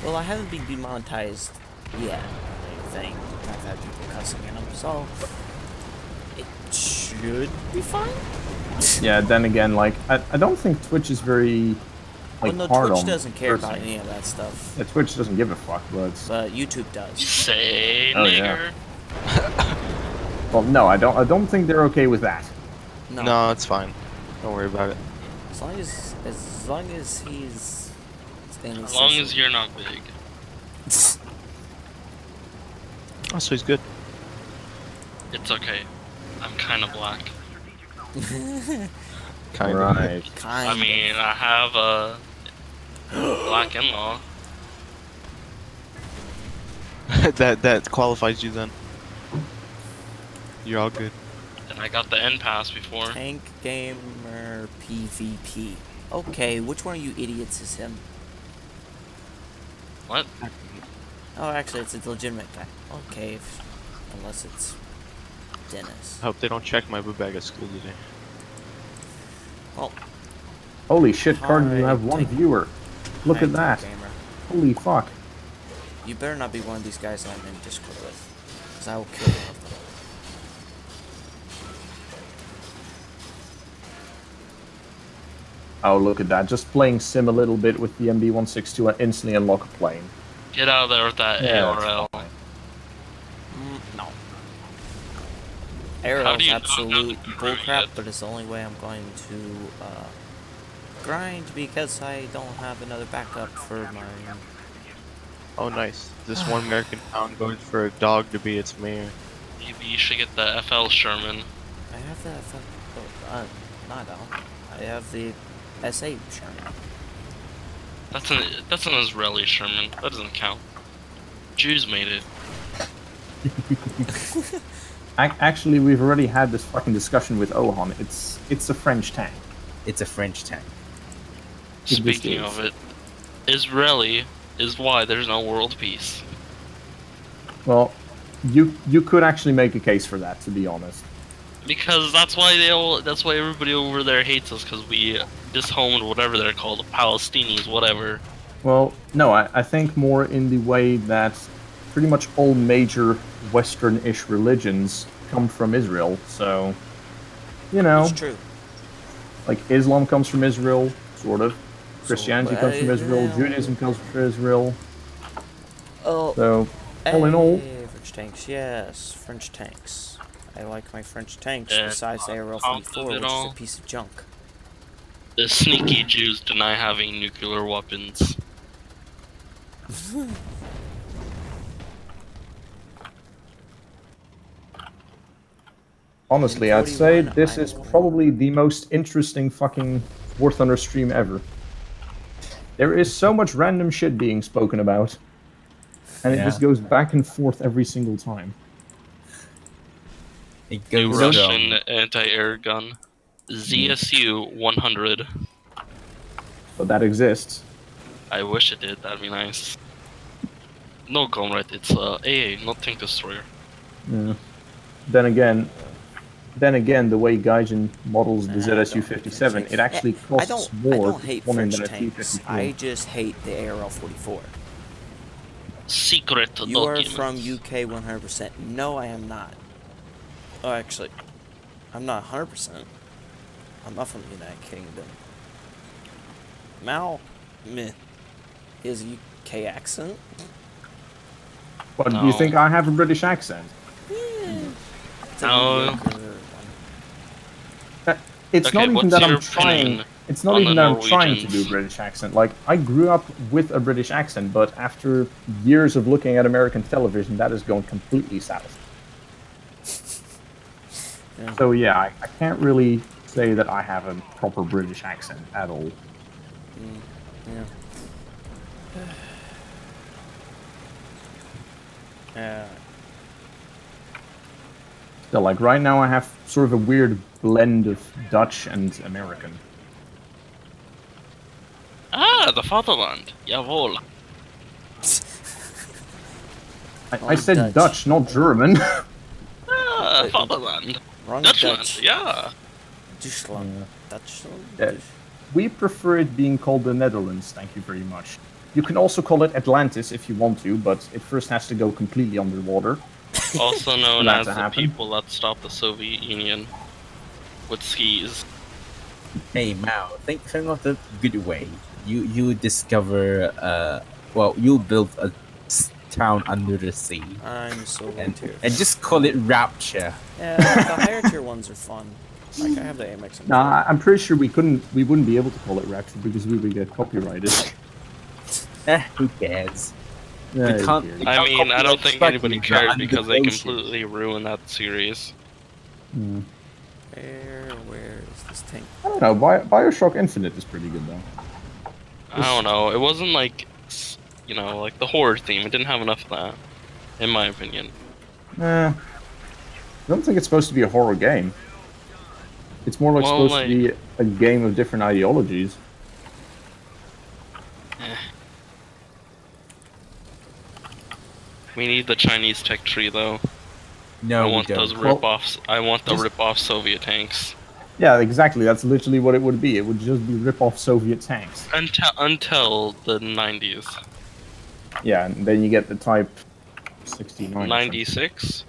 Well, I haven't been demonetized yet. I think I've had people cussing in them, so it should be fine. Yeah, then again, like, I don't think Twitch is very, like, Well, no, hard Twitch on doesn't care cursing. about any of that stuff, Yeah, Twitch doesn't give a fuck, but... but YouTube does. Say Oh, nigger. yeah. Well, no, I don't think they're okay with that. No, No, it's fine. Don't worry about it. as long as he's staying As long as you're not big. Oh, so he's good. It's okay. I'm kind of black. Kind Right. kind I mean, I have a black in-law. of. that qualifies you then. You're all good. And I got the N pass before. Tank Gamer PvP. Okay, which one of you idiots is him? What? Oh, actually, it's a legitimate guy. Okay, unless it's Dennis. I hope they don't check my boot bag at school today. Well, Holy shit, Cardin, you have one Tank- viewer. Look hi, at that. Tank Gamer. Holy fuck. You better not be one of these guys I'm in Discord with, because I will kill you. Oh, look at that. Just playing sim a little bit with the MB162 and instantly unlock a plane. Get out of there with that Yeah, that's ARL. fine. No. How Arrow's do you not absolute have the bullcrap, yet? but it's the only way I'm going to grind because I don't have another backup for my. Oh, nice. This one American town going for a dog to be its mayor. Maybe you should get the FL Sherman. I have the not L. I have the S8 Sherman. That's an Israeli Sherman. That doesn't count. Jews made it. Actually, we've already had this fucking discussion with Ohan. It's a French tank. It's a French tank. Speaking is. of it, Israeli is why there's no world peace. Well, you could actually make a case for that, to be honest. Because that's why that's why everybody over there hates us, because we dishomed whatever they're called, the Palestinians, whatever. Well, no, I think more in the way that pretty much all major Western-ish religions come from Israel. So, you know, It's true. like Islam comes from Israel, sort of. Christianity comes from Israel. Israel. Judaism comes from Israel. Oh, So, all in all, hey, French tanks, yes, French tanks. I like my French tanks, And besides the on ARL top of 44, it which is all- a piece of junk. The sneaky Jews deny having nuclear weapons. Honestly, I'd say 41, this I is will- probably the most interesting fucking War Thunder stream ever. There is so much random shit being spoken about. And it Yeah. just goes back and forth every single time. It New goes Russian from anti-air gun. ZSU 100. But that exists. I wish it did, that'd be nice. No, comrade, it's AA, not Tank Destroyer. Yeah. Then again, the way Gaijin models the ZSU-57, it actually I costs don't more hate than French a tanks. T-54. I just hate the ARL-44. Secret You are documents. from UK 100%. No, I am not. Oh, actually, I'm not 100%. I'm not from the United Kingdom. Mal, meh. He has a UK accent. What, do you No. think I have a British accent? It's a No. mediocre one. It's Okay, not even what's that I'm your trying. opinion It's not on even the that I'm trying to do a Norwegians? British accent. Like, I grew up with a British accent, but after years of looking at American television, that has gone completely south. Yeah. So yeah, I can't really say that I have a proper British accent at all. Yeah. Yeah. So like right now I have sort of a weird blend of Dutch and American. Ah, the fatherland. Jawohl. I said Dutch. Dutch, not German. Ah, fatherland. Wrong Dutchland, Dutch. yeah. Deutschland. Deutschland. Yeah. We prefer it being called the Netherlands, thank you very much. You can also call it Atlantis if you want to, but it first has to go completely underwater. Also known That as to the happen. people that stopped the Soviet Union with skis. Hey Mao, think of the good way. You discover well, you build a town under the sea I'm so and into it. just call it Rapture. Yeah, the higher tier ones are fun. Like I have the Amex. and Nah, I'm pretty sure we wouldn't be able to call it Rapture because we would get copyrighted. Who cares? Yeah, We can't- here. I mean, I don't think Fucking anybody the cared because they ocean. completely ruined that series. Hmm. Where is this tank? I don't know. Bioshock Infinite is pretty good though. I don't know. It wasn't like, you know, like the horror theme. It didn't have enough of that, in my opinion. I don't think it's supposed to be a horror game. It's more like Well, supposed to be a game of different ideologies. We need the Chinese tech tree though. No, I we want those don't. rip-offs. I want the just- rip-off Soviet tanks. Yeah, exactly. That's literally what it would be. It would just be rip-off Soviet tanks. Until the 90s. Yeah, and then you get the Type 69. 96?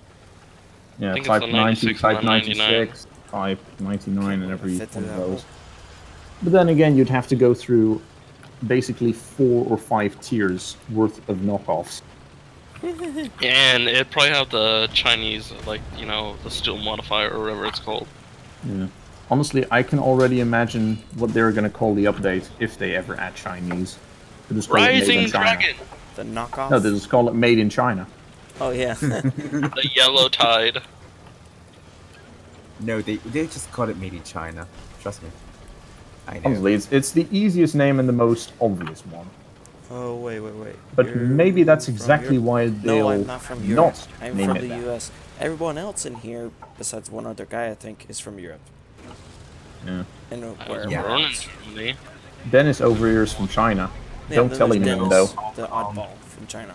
Yeah, I think it's Type the 90, 96 Type and the 99. 96, Type 99, and every Fit to one of that those. But then again, you'd have to go through basically 4 or 5 tiers worth of knockoffs. And it'd probably have the Chinese, like, you know, the steel modifier or whatever it's called. Yeah. Honestly, I can already imagine what they're going to call the update if they ever add Chinese. They'll just call it Made Rising in China. Dragon! The knockoff? No, they'll just call it Made in China. Oh yeah. The Yellow Tide. No, they just call it Made in China. Trust me. I know. Honestly, it's the easiest name and the most obvious one. Oh wait. But You're maybe that's from exactly Europe? why No, they'll I'm not from Europe. not I'm name from it the that. U.S. Everyone else in here, besides one other guy, I think, is from Europe. Yeah. And I was where? Yeah. born in else? Germany. Dennis over here is from China. Yeah, Don't then tell there's him Dennis, though. The oddball from China.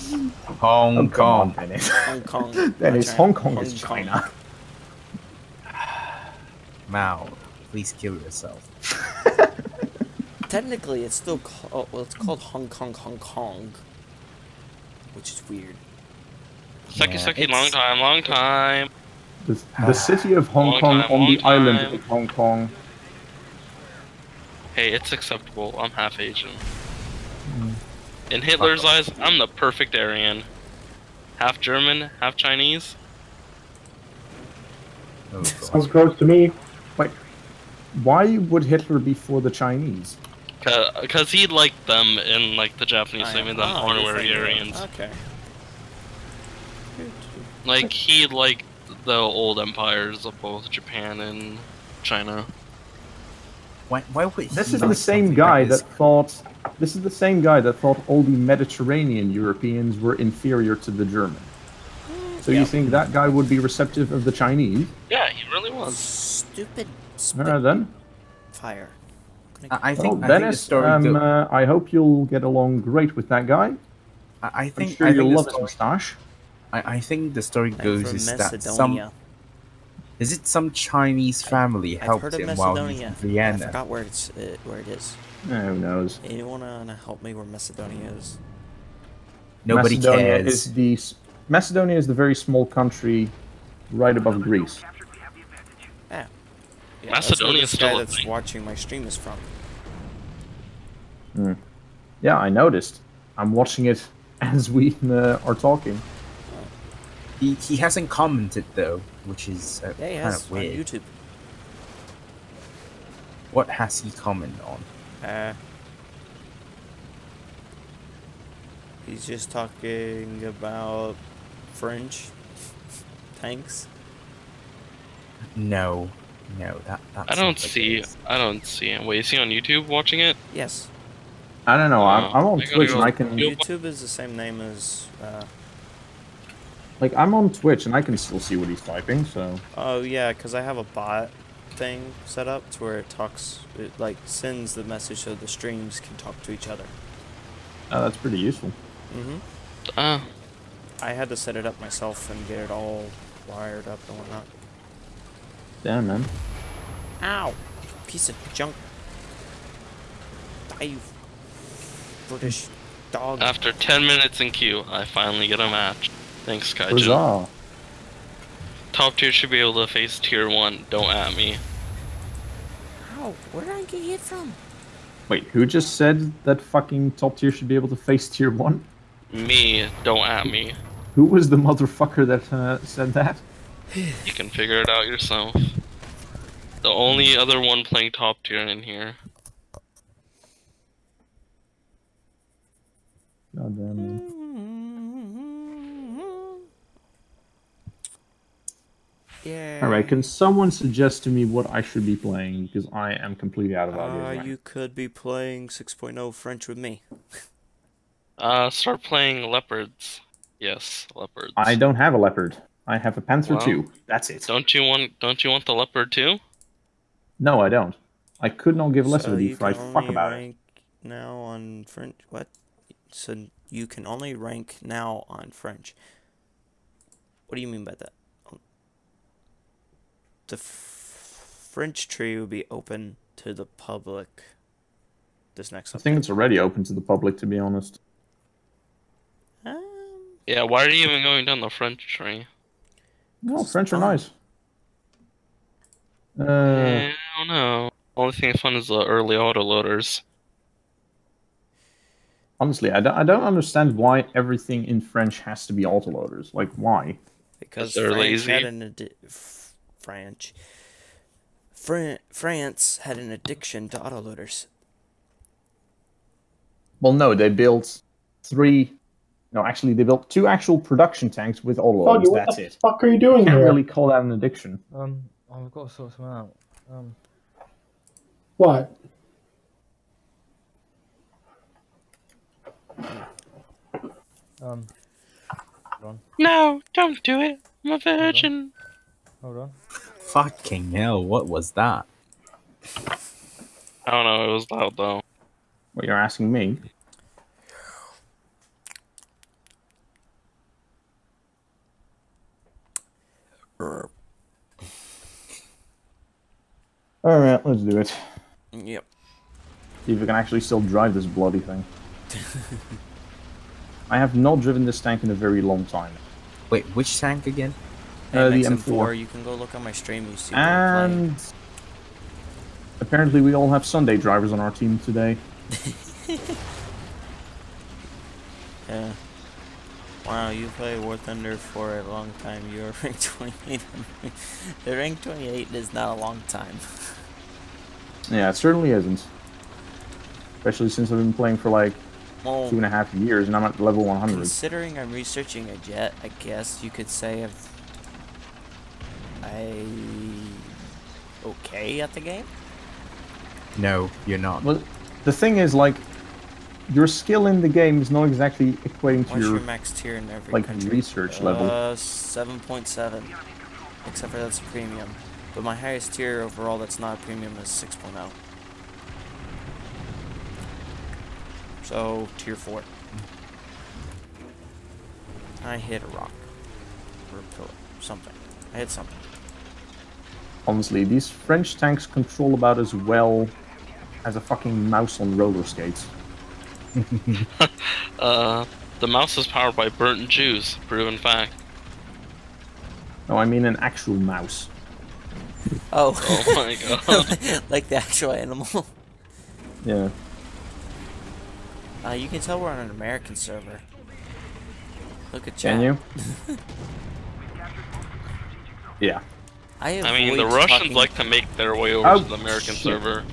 Hong Oh, come on, Kong. Dennis. Hong Kong. not Dennis, China. Hong Kong is China. Mao, please kill yourself. Technically, it's still it's called Hong Kong, which is weird. Seki Yeah, Seki, it's- long time. The city of Hong Long Kong time, on the long island time. of Hong Kong. Hey, it's acceptable. I'm half Asian. Mm. In Hitler's eyes, I'm the perfect Aryan. Half German, half Chinese. Oh, God. Sounds gross to me. Wait, Why would Hitler be for the Chinese? Cause he liked them in like the Japanese I they am- made them oh, you're honorary thinking of- Aryans. Okay. Like he liked the old empires of both Japan and China. Why would he This is like the same something guy is- that thought. This is the same guy that thought all the Mediterranean Europeans were inferior to the German. So you think that guy would be receptive of the Chinese? Yeah, he really was. Stupid Alright then. fire. I Well, think the Dennis, story I hope you'll get along great with that guy. I I'm think sure I think you'll the love his story, moustache. I think the story I'm goes from is that Macedonia. some Chinese family I've helped heard of him while he was Macedonia. in I Vienna. forgot where it is. Who knows? Anyone wanna help me where Macedonia is? Nobody Macedonia cares. Macedonia is the very small country right above Greece. Yeah, Macedonia is that's where still a this guy that's thing. watching my stream is from. Yeah, I noticed. I'm watching it as we are talking. He hasn't commented though, which is Yeah, he kind has of on weird. YouTube. What has he commented on? He's just talking about French tanks. No, that I don't seems like see. it is. I don't see him. Wait, is he on YouTube watching it? Yes, I don't know. I'm on I gotta Twitch go. and I can YouTube is the same name as. I'm on Twitch and I can still see what he's typing. So Oh yeah, because I have a bot thing set up to where it talks. It like sends the message so the streams can talk to each other. that's pretty useful. Ah, I had to set it up myself and get it all wired up and whatnot. Damn man. Ow! Piece of junk. Die, you British dog. after 10 minutes in queue, I finally get a match. Thanks, Kaijin. Huzzah! Top tier should be able to face tier 1. Don't at me. Ow! Where did I get hit from? Wait, who just said that fucking top tier should be able to face tier 1? Me, don't at me. Who was the motherfucker that said that? You can figure it out yourself. The only other one playing top tier in here. God damn man. Yeah. Alright, can someone suggest to me what I should be playing? Because I am completely out of ideas. right You could be playing 6.0 French with me. Start playing leopards. Yes, leopards. I don't have a leopard. I have a panther Well, too. That's it. Don't you want the leopard too? No, I don't. I could not give less So of a you if I can fuck only about it. rank now on French. What? So you can only rank now on French. What do you mean by that? The French tree will be open to the public this next I think update. it's already open to the public, to be honest. Yeah, why are you even going down the French tree? No, French are fun. nice. I don't know. Only thing fun is the early autoloaders. Honestly, I don't understand why everything in French has to be autoloaders. Like, why? Because they're France lazy. had France had an addiction to autoloaders. Well, no, they built three... No, actually, they built 2 actual production tanks with autoloaders. Foggy, what That's the it. fuck are you doing Can't here? really call that an addiction. I've got to sort something out. What? Hold on. No, don't do it. I'm a virgin. Hold on. Fucking hell! What was that? I don't know. It was loud though. What you're asking me? Alright, let's do it. Yep. See if we can actually still drive this bloody thing. I have not driven this tank in a very long time. Wait, which tank again? The MX-M4, M4. you can go look on my stream. You see. what I'm playing. And apparently we all have Sunday drivers on our team today. Yeah. Wow, you play War Thunder for a long time. You're rank 28. The rank 28 is not a long time. Yeah, it certainly isn't. Especially since I've been playing for like Well, 2.5 years and I'm at level 100. considering I'm researching a jet, I guess you could say I okay at the game. No, you're not. Well, the thing is, like, your skill in the game is not exactly equating to What's your your max tier in every like country? research level. 7.7. Except for that's a premium. But my highest tier overall that's not a premium is 6.0. So, tier 4. I hit a rock. Or a pillar. Something. I hit something. Honestly, these French tanks control about as well as a fucking mouse on roller skates. The mouse is powered by burnt juice, proven fact. No, I mean an actual mouse. Oh. Oh my god. Like the actual animal. Yeah. You can tell we're on an American server. Look at chat. Can you? Yeah. I mean, the Russians like to make their way over Oh, to the American shit. server.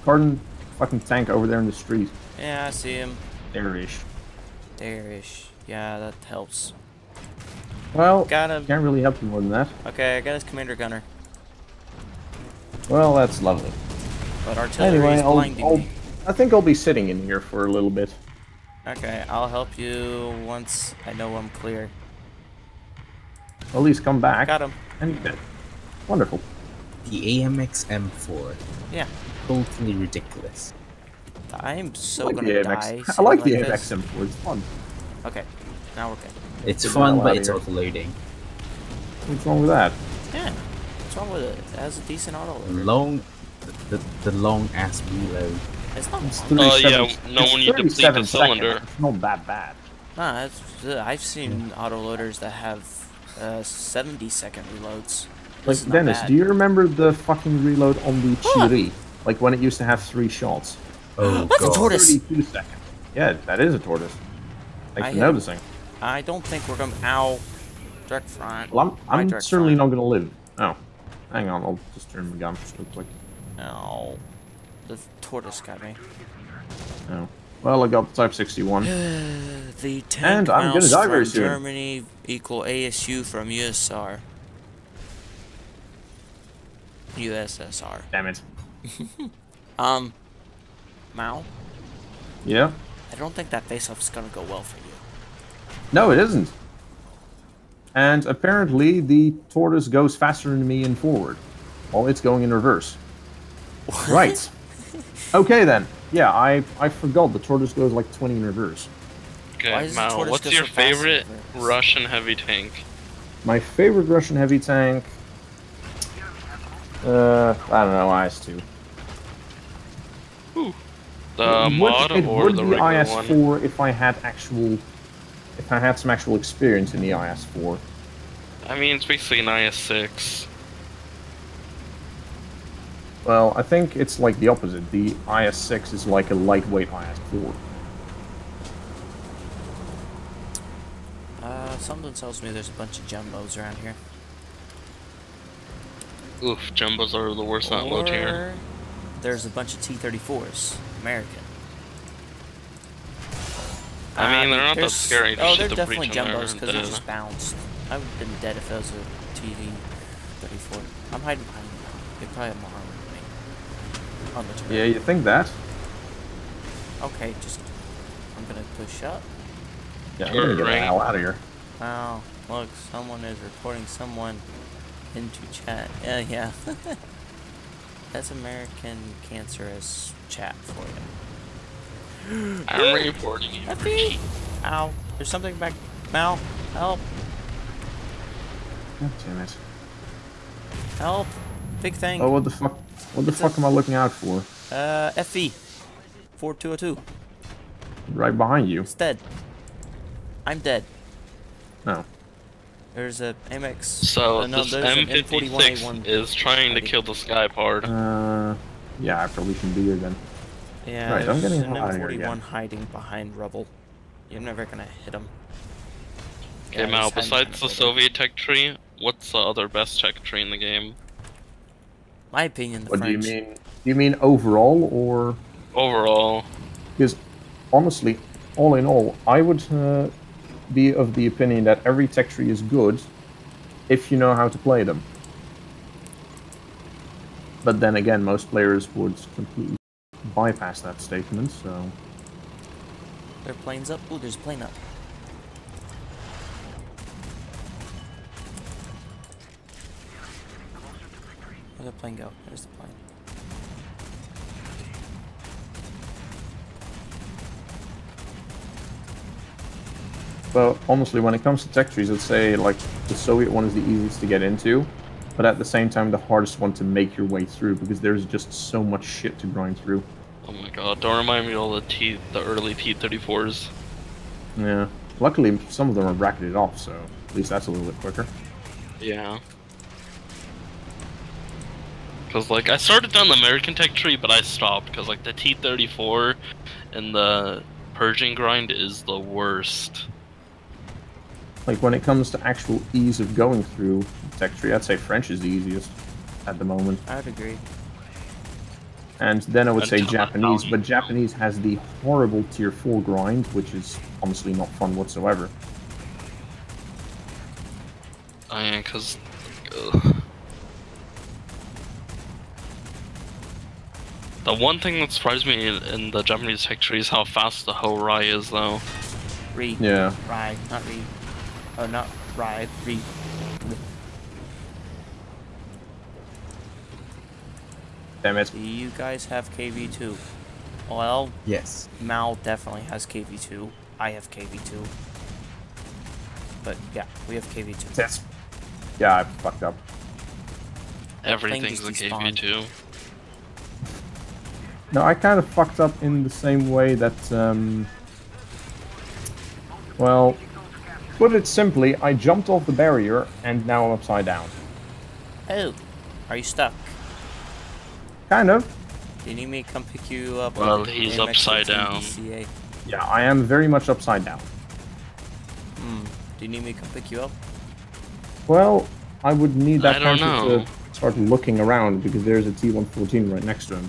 Pardon, fucking tank over there in the street. Yeah, I see him. There-ish. There-ish. Yeah, that helps. Well, Got him. can't really help you more than that. Okay, I got his commander gunner. Well, that's lovely. But artillery Anyway, is blinding me. I think I'll be sitting in here for a little bit. Okay, I'll help you once I know I'm clear. At least come back. Got him. And you're dead. Wonderful. The AMX M4. Yeah. Totally ridiculous. I'm so I like gonna the die. AMX. I like the sitting AMX this. M4. It's fun. Okay, now we're good. It's Get the fun, hell but outta it's here. auto-loading. What's wrong with that? Yeah. What's wrong with it? It has a decent auto loader. Long, the long ass reload. It's not It's long. 37 yeah, no, it's when you deplete 37 the cylinder. seconds. It's not that bad. Nah, I've seen autoloaders that have 70-second reloads. This is Like, not Dennis, bad. do you remember the fucking reload on the Chiri? Like when it used to have 3 shots? Oh That's a god. tortoise. 32 seconds. Yeah, that is a tortoise. Thanks I for hit- noticing. I don't think we're gonna. Ow. Direct front. Well, My I'm direct certainly front. not gonna live. Oh. Hang on, I'll just turn my gun just real quick. Ow. The tortoise got me. Oh. Well, I got Type 61. The tank And I'm gonna mouse die very from soon. Germany equal ASU from USSR. USSR. Damn it. Mao, Yeah? I don't think that face-off's gonna go well for you. No, it isn't. And apparently the tortoise goes faster than me in forward, while it's going in reverse. Right. Okay then. Yeah, I forgot the tortoise goes like 20 in reverse. Why Okay, does the Mal, tortoise what's go your so fast in favorite reverse? Russian heavy tank? My favorite Russian heavy tank. I don't know, IS-2. The mod it or would the be regular IS-4 one? if I had some actual experience in the IS-4. I mean, it's basically an IS-6. Well, I think it's like the opposite. The IS-6 is like a lightweight IS-4. Something tells me there's a bunch of jumbos around here. Oof, jumbos are the worst not low tier. Or there's a bunch of T-34s, American. I mean, they're not that there's- scary, just Oh, hit they're the definitely breach and jumbos they're because they dead. just bounced. I would have been dead if it was a T-34. I'm hiding behind you. They probably have more armor than me. On the turret. Yeah, you think that? Okay, just I'm gonna push up. Yeah, I'm gonna get the Right. hell out of here. Wow, look, someone is reporting someone into chat. Yeah. That's American cancerous chat for you. I'm reporting you. Effie! Ow, there's something back. Mal, help, God damn it. help. Big thing. Oh, what the fuck? What the fuck am I looking out for? FV. 4202. Right behind you. It's dead. I'm dead. No. There's a MX. So, no, this there's an M56 M41A1. is trying to kill the Sky Part. Yeah, I probably shouldn't be here then. Yeah, Right, I'm there's getting an out of here M41 again. hiding behind rubble. You're never gonna hit him. Okay, Yeah, Mal, he's hiding besides behind the rubble. Soviet tech tree, what's the other best tech tree in the game? My opinion, the What do you French. mean? You mean overall, or Overall. because honestly, all in all, I would be of the opinion that every tech tree is good if you know how to play them. But then again, most players would completely bypass that statement. So Their plane's up. Ooh, there's a plane up. Where'd the plane go? There's the plane. Well, honestly, when it comes to tech trees, I'd say like the Soviet one is the easiest to get into, but at the same time the hardest one to make your way through because there's just so much shit to grind through. Oh my god, don't remind me of all the early T-34s. Yeah. Luckily, some of them are bracketed off, so at least that's a little bit quicker. Yeah. Cause like I started down the American tech tree, but I stopped because like the T-34 and the Pershing grind is the worst. Like when it comes to actual ease of going through tech tree, I'd say French is the easiest at the moment. I would agree. And then I would say Until Japanese, Italian. but Japanese has the horrible tier 4 grind, which is honestly not fun whatsoever. Oh yeah, cause the one thing that surprised me in the Japanese tech tree is how fast the Horai is, though. Re. Yeah. Ride. Not re. Oh, not ride. Re. Damn it. Do you guys have KV2? Well, Yes. Mal definitely has KV2. I have KV2. But yeah, we have KV2. That's... Yeah, I fucked up. That plane Everything's a just despawned. KV2. No, I kind of fucked up in the same way that, well, put it simply, I jumped off the barrier and now I'm upside down. Oh, are you stuck? Kind of. Do you need me to come pick you up? Well, or he's AMX upside 15 down. DCA? Yeah, I am very much upside down. Do you need me to come pick you up? Well, I would need that I don't Panther know. to start looking around because there's a T-114 right next to him.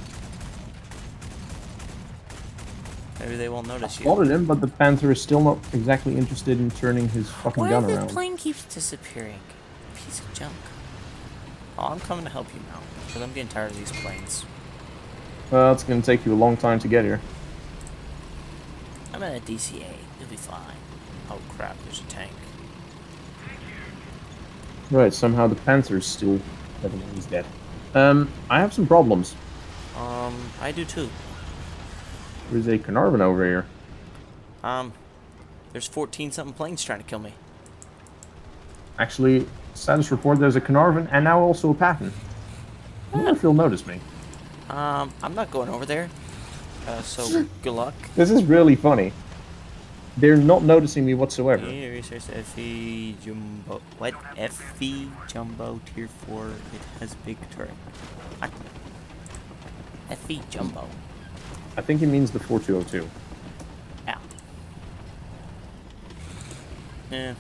Maybe they won't notice you. Spotted him, but the Panther is still not exactly interested in turning his fucking Why gun the around. plane keeps disappearing? Piece of junk. Oh, I'm coming to help you now, because I'm getting tired of these planes. Well, it's gonna take you a long time to get here. I'm at a DCA. You'll be fine. Oh crap, there's a tank. Right, somehow the Panther's still... Never mind, he's dead. I have some problems. I do too. There's a Carnarvon over here. There's 14-something planes trying to kill me. Actually, status report, there's a Carnarvon and now also a Patton. I wonder if he'll notice me. I'm not going over there. So good luck. This is really funny. They're not noticing me whatsoever. Yeah, research FE Jumbo. What? FE Jumbo Tier 4. It has big turret. What? FE Jumbo. I think he means the 4202. Ow. Yeah.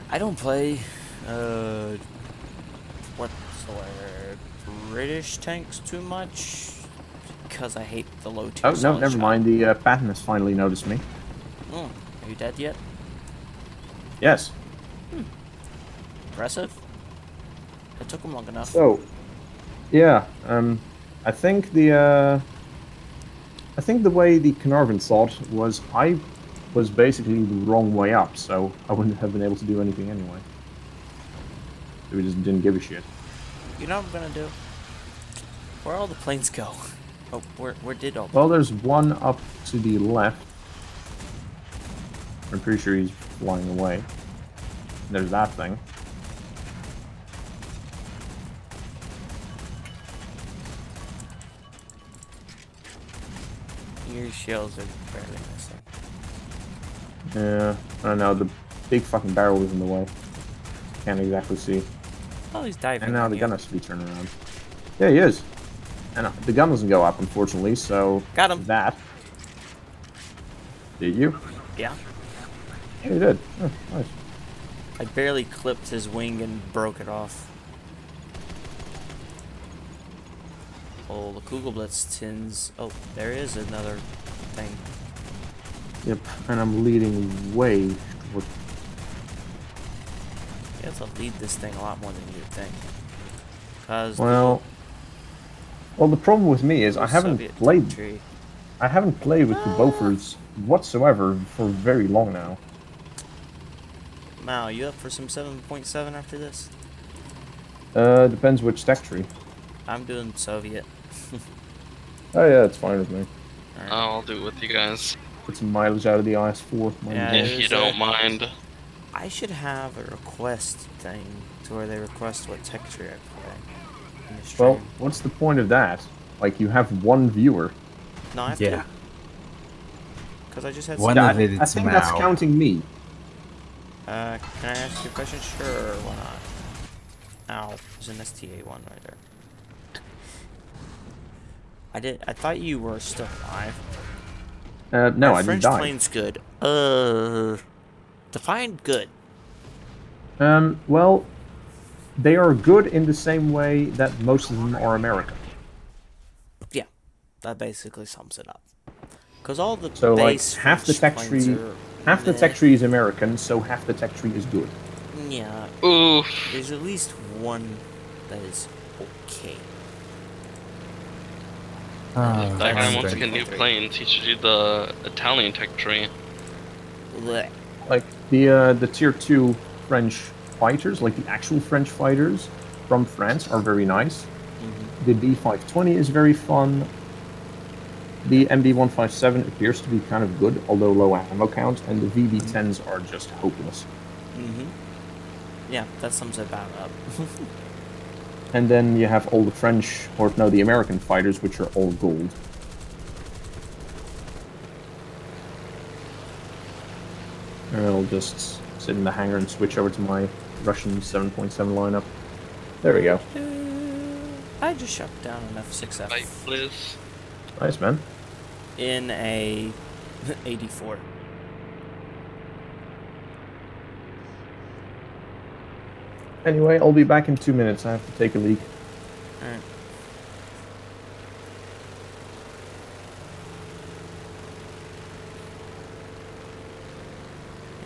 I don't play, what's the word? British tanks too much. Because I hate the low tier Oh, no, solid never shot. mind. The Patton has finally noticed me. Oh, are you dead yet? Yes. Impressive. It took him long enough. So, yeah, I think the way the Carnarvon thought was I was basically the wrong way up, so I wouldn't have been able to do anything anyway. So we just didn't give a shit. You know what I'm gonna do? Where all the planes go? Oh, where did all? Well, there's one up to the left. I'm pretty sure he's flying away. There's that thing. Your shells are barely missing. Yeah, I don't know. The big fucking barrel is in the way. Can't exactly see. Oh, he's diving. And now on the you. gun has to be turned around. Yeah, he is. And the gun doesn't go up, unfortunately, so... Got him. That. Did you? Yeah. Yeah, you did. Oh, nice. I barely clipped his wing and broke it off. Oh, the Kugelblitz tins. Oh, there is another thing. Yep, and I'm leading way. With... You have to lead this thing a lot more than you'd think. Cause Well, the problem with me is I haven't Soviet played. country. I haven't played with the Bofors whatsoever for very long now. Mao, you up for some 7.7 after this? Depends which tech tree. I'm doing Soviet. Oh yeah, it's fine with me. Alright. I'll do it with you guys. Put some mileage out of the IS-4. Yeah, If you don't mind. I should have a request thing to where they request what tech tree I play in the stream. Well, what's the point of that? Like, you have one viewer. No, I have Yeah. Because I just had One some... of it I is think that's Mao. counting me. Can I ask you a question? Sure, why not? Ow, there's an STA one right there. I thought you were still alive. No, Our I didn't French die. plane's good. Define good. Well, they are good in the same way that most of them are American. Yeah, that basically sums it up. Because all the So, like, base half the French tech planes tree, are half the meh. tech tree is American, so half the tech tree is good. Yeah, Ooh. there's at least one that is okay. Ah, That guy wants to Andre. get new planes. He should do the Italian tech tree. Blech. Like the tier 2 French fighters, like the actual French fighters from France, are very nice. Mhm. The B520 is very fun. The MB157 appears to be kind of good, although low ammo count, and the VB10s are just hopeless. Mhm. Yeah, that sums it about up. And then you have all the French, or no, the American fighters, which are all gold. And I'll just sit in the hangar and switch over to my Russian 7.7 lineup. There we go. I just shut down an F6F Fight, please. Nice, man. in a 84. Anyway, I'll be back in 2 minutes. I have to take a leak. Alright.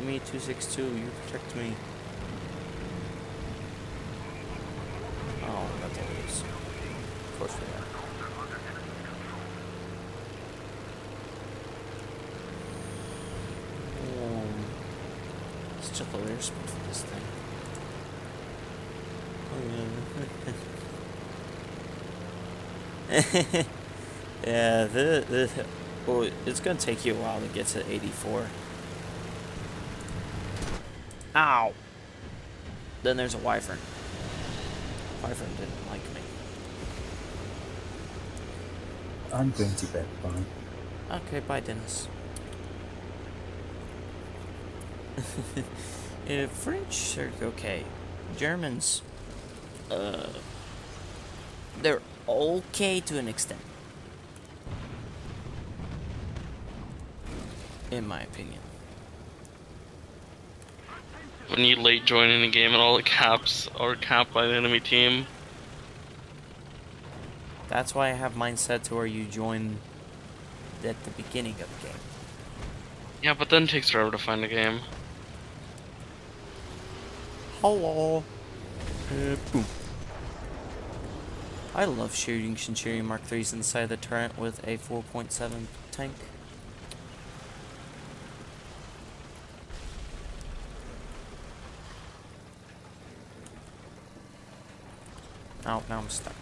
Me 262, you protect me. Oh, that's all it is. Of course we are. Let's check the layer speed for this thing. Oh, yeah. Yeah, well, it's gonna take you a while to get to 84. Ow! Then there's a wyvern. Wyvern didn't like me. I'm going to bed. Bye. Okay, bye, Dennis. French are okay. Germans, they're okay to an extent. In my opinion. When you late join in a game and all the caps are capped by the enemy team. That's why I have mine set to where you join at the beginning of the game. Yeah, but then it takes forever to find a game. Hello. Boom. I love shooting Centurion Mark IIIs inside the turret with a 4.7 tank. Oh, now I'm stuck.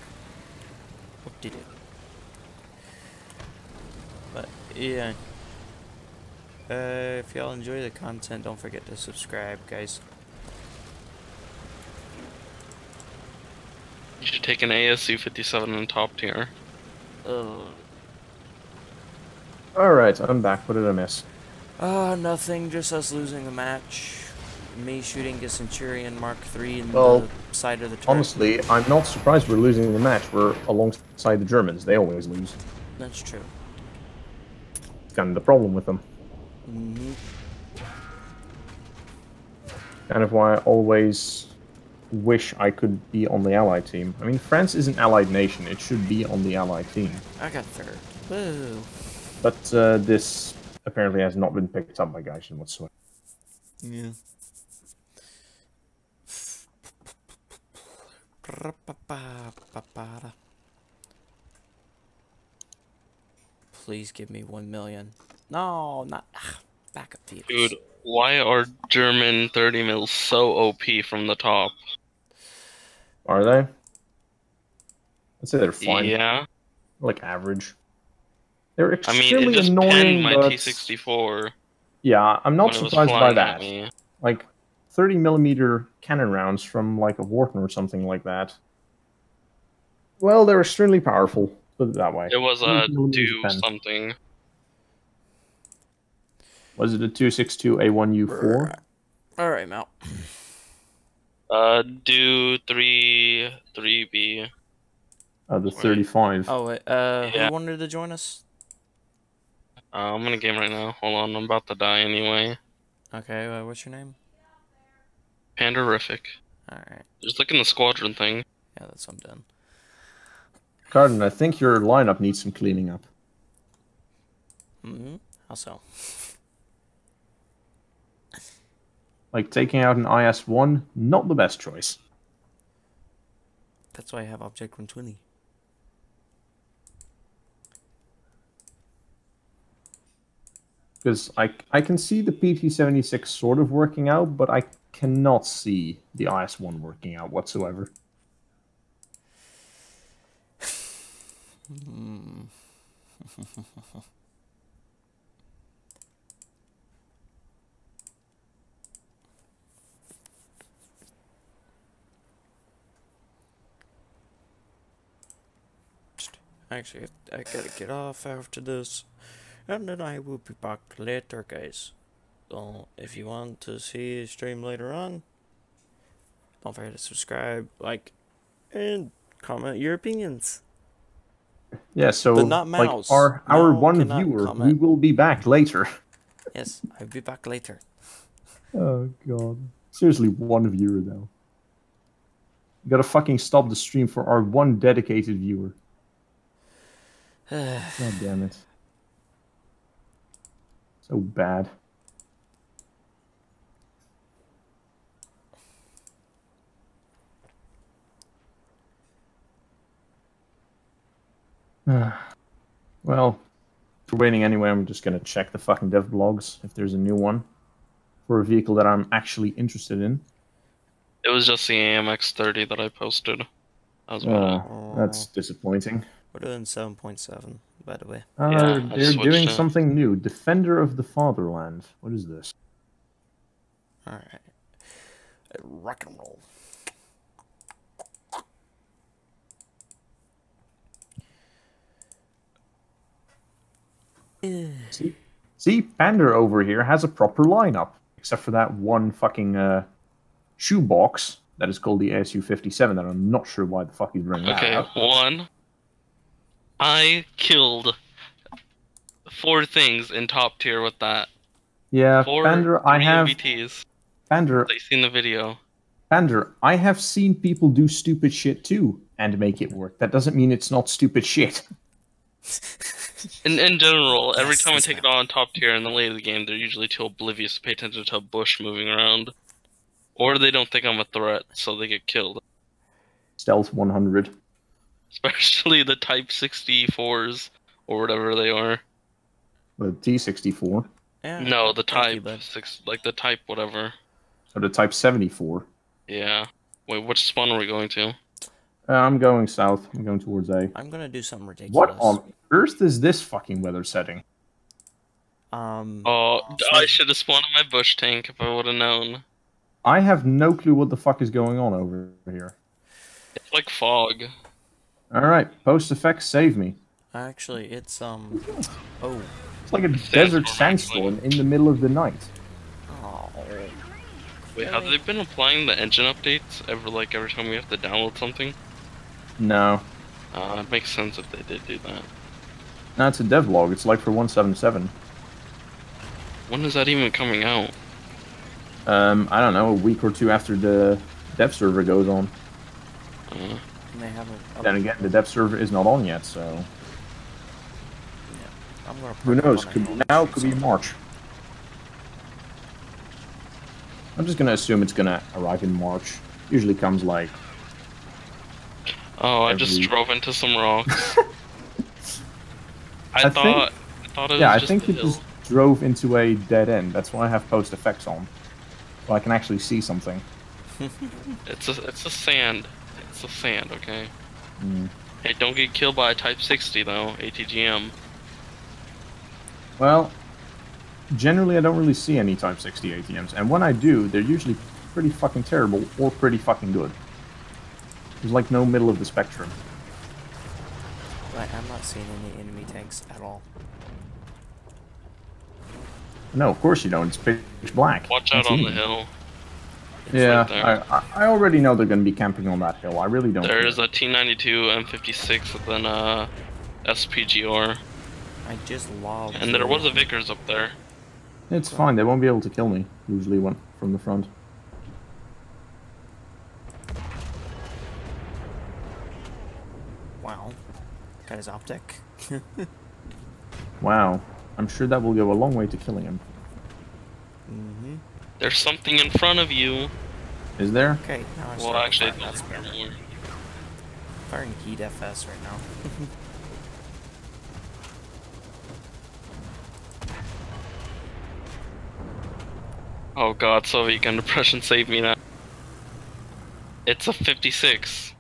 What did it? But yeah. If y'all enjoy the content, don't forget to subscribe, guys. You should take an ASU 57 in top tier. Alright, I'm back. What did I miss? Nothing, just us losing the match. Me shooting a Centurion Mark III in Well, the side of the turret. Honestly, I'm not surprised we're losing the match. We're alongside the Germans. They always lose. That's true. It's kind of the problem with them. Mm-hmm. Kind of why I always wish I could be on the Allied team. I mean, France is an Allied nation. It should be on the Allied team. I got third. Woo. But this apparently has not been picked up by Gaijin whatsoever. Yeah. Please give me 1 million. No, not backup vehicles. Dude, why are German 30 mils so OP from the top? Are they? I'd say they're fine. Yeah. Like average. They're I mean, extremely it just annoying, pinned my but... T64. Yeah, I'm not when it was surprised by flying that. at me. Like, 30mm cannon rounds from, like, a Wharton or something like that. Well, they're extremely powerful, put it that way. It was a 30mm do pen. something. Was it a 262A1U4? Alright, Mal. Do 3B. The 35. Oh, wait, Yeah. who wanted to join us? I'm in a game right now. Hold on, I'm about to die anyway. Okay, what's your name? Panderific. Alright. Just look in the squadron thing. Yeah, that's what I'm done. Carden, I think your lineup needs some cleaning up. Mm-hmm. How so? Like, taking out an IS-1, not the best choice. That's why I have Object 120. Because I can see the PT-76 sort of working out, but I cannot see the IS-1 working out whatsoever. Actually, I gotta get off after this, and then I will be back later, guys. So, if you want to see a stream later on, don't forget to subscribe, like, and comment your opinions. Yeah, so But not like Mouse. our Mal one cannot viewer, comment. we will be back later. Yes, I'll be back later. Oh god. Seriously, one viewer though. You gotta fucking stop the stream for our one dedicated viewer. God damn it. So bad. Well, if we're waiting anyway, I'm just gonna check the fucking dev blogs if there's a new one for a vehicle that I'm actually interested in. It was just the AMX30 that I posted. That was about it. That's disappointing. We're doing 7.7, by the way. Yeah, I They're switched doing it. something new. Defender of the Fatherland. What is this? Alright. Rock and roll. See, Pander over here has a proper lineup, except for that one fucking shoebox that is called the ASU-57 that I'm not sure why the fuck he's bringing that Okay, out. one. I killed 4 things in top tier with that. Yeah, 4 Pander, I have... MBTs. Pander, They seen the video. Pander, I have seen people do stupid shit too, and make it work. That doesn't mean it's not stupid shit. In general, every Yes, time I that's take it on top tier in the late of the game, they're usually too oblivious to pay attention to a bush moving around. Or they don't think I'm a threat, so they get killed. Stealth 100. Especially the Type 64s, or whatever they are. The T-64. Yeah, No, the thank you, Type bud. 6, like the Type whatever. Or the Type 74. Yeah. Wait, which spawn are we going to? I'm going south. I'm going towards A. I'm gonna do something ridiculous. What on earth is this fucking weather setting? Oh, I should have spawned in my bush tank if I would have known. I have no clue what the fuck is going on over here. It's like fog. Alright, post effects save me. Actually, it's, oh. It's like a desert sandstorm in the middle of the night. Oh. Wait, have they been applying the engine updates every time we have to download something? No. It makes sense if they did do that. No, it's a devlog. It's like for 177. When is that even coming out? I don't know, a week or two after the dev server goes on. And they have a Then again, the dev server is not on yet, so I'm gonna who park up knows? on a Could hill be and now, shoot could be some. March. I'm just gonna assume it's gonna arrive in March. Usually comes like Oh, I just every- drove into some rocks. I I thought it was yeah, I just think a it hill. just drove into a dead end. That's why I have post effects on, so I can actually see something. It's a sand. It's a sand, okay? Mm. Hey, don't get killed by a Type 60 though, ATGM. Well, generally I don't really see any Type 60 ATMs, and when I do, they're usually pretty fucking terrible or pretty fucking good. There's like no middle of the spectrum. Right, I'm not seeing any enemy tanks at all. No, of course you don't. It's pitch black. Watch Can't out on see the them. hill. Yeah, right there. I already know they're going to be camping on that hill. I really don't. There's care. a T92 M56 and then a SPGR. I just lobbed. And there was a Vickers up there. It's fine. They won't be able to kill me. Usually, one from the front. Wow. Got his optic. Wow. I'm sure that will go a long way to killing him. Mm-hmm. There's something in front of you. Is there? Okay, now I Well, start actually, firing. That's better. more. Firing heat FS right now. Oh god, Soviet gun depression saved me now. It's a 56.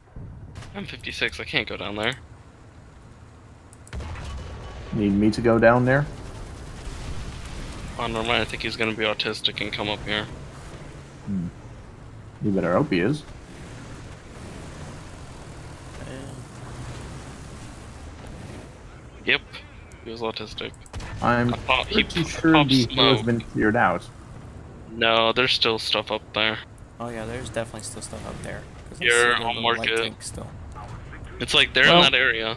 M56, I can't go down there. Need me to go down there? Oh, never mind, I think he's gonna be autistic and come up here. You better hope he is. Yep, he was autistic. I'm He pretty sure popped the hill has smoke. been cleared out. No, there's still stuff up there. Oh yeah, there's definitely still stuff out there. 'Cause I Here, see the I'll little mark light it. tank still. It's like they're Well- in that area.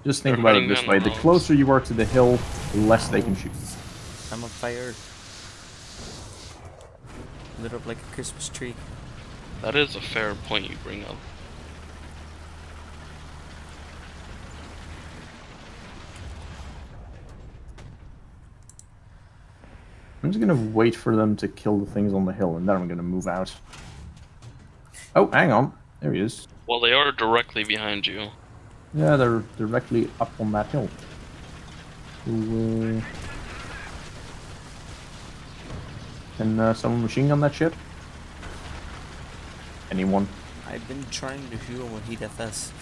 Just think They're about it hiding this behind way: the the walls. closer you are to the hill, the less they can shoot. I'm on fire. Lit up like a Christmas tree. That is a fair point you bring up. I'm just gonna wait for them to kill the things on the hill, and then I'm gonna move out. Oh, hang on. There he is. Well, they are directly behind you. Yeah, they're directly up on that hill. So, can someone machine gun that shit? Anyone? I've been trying to shoot him with heat FS.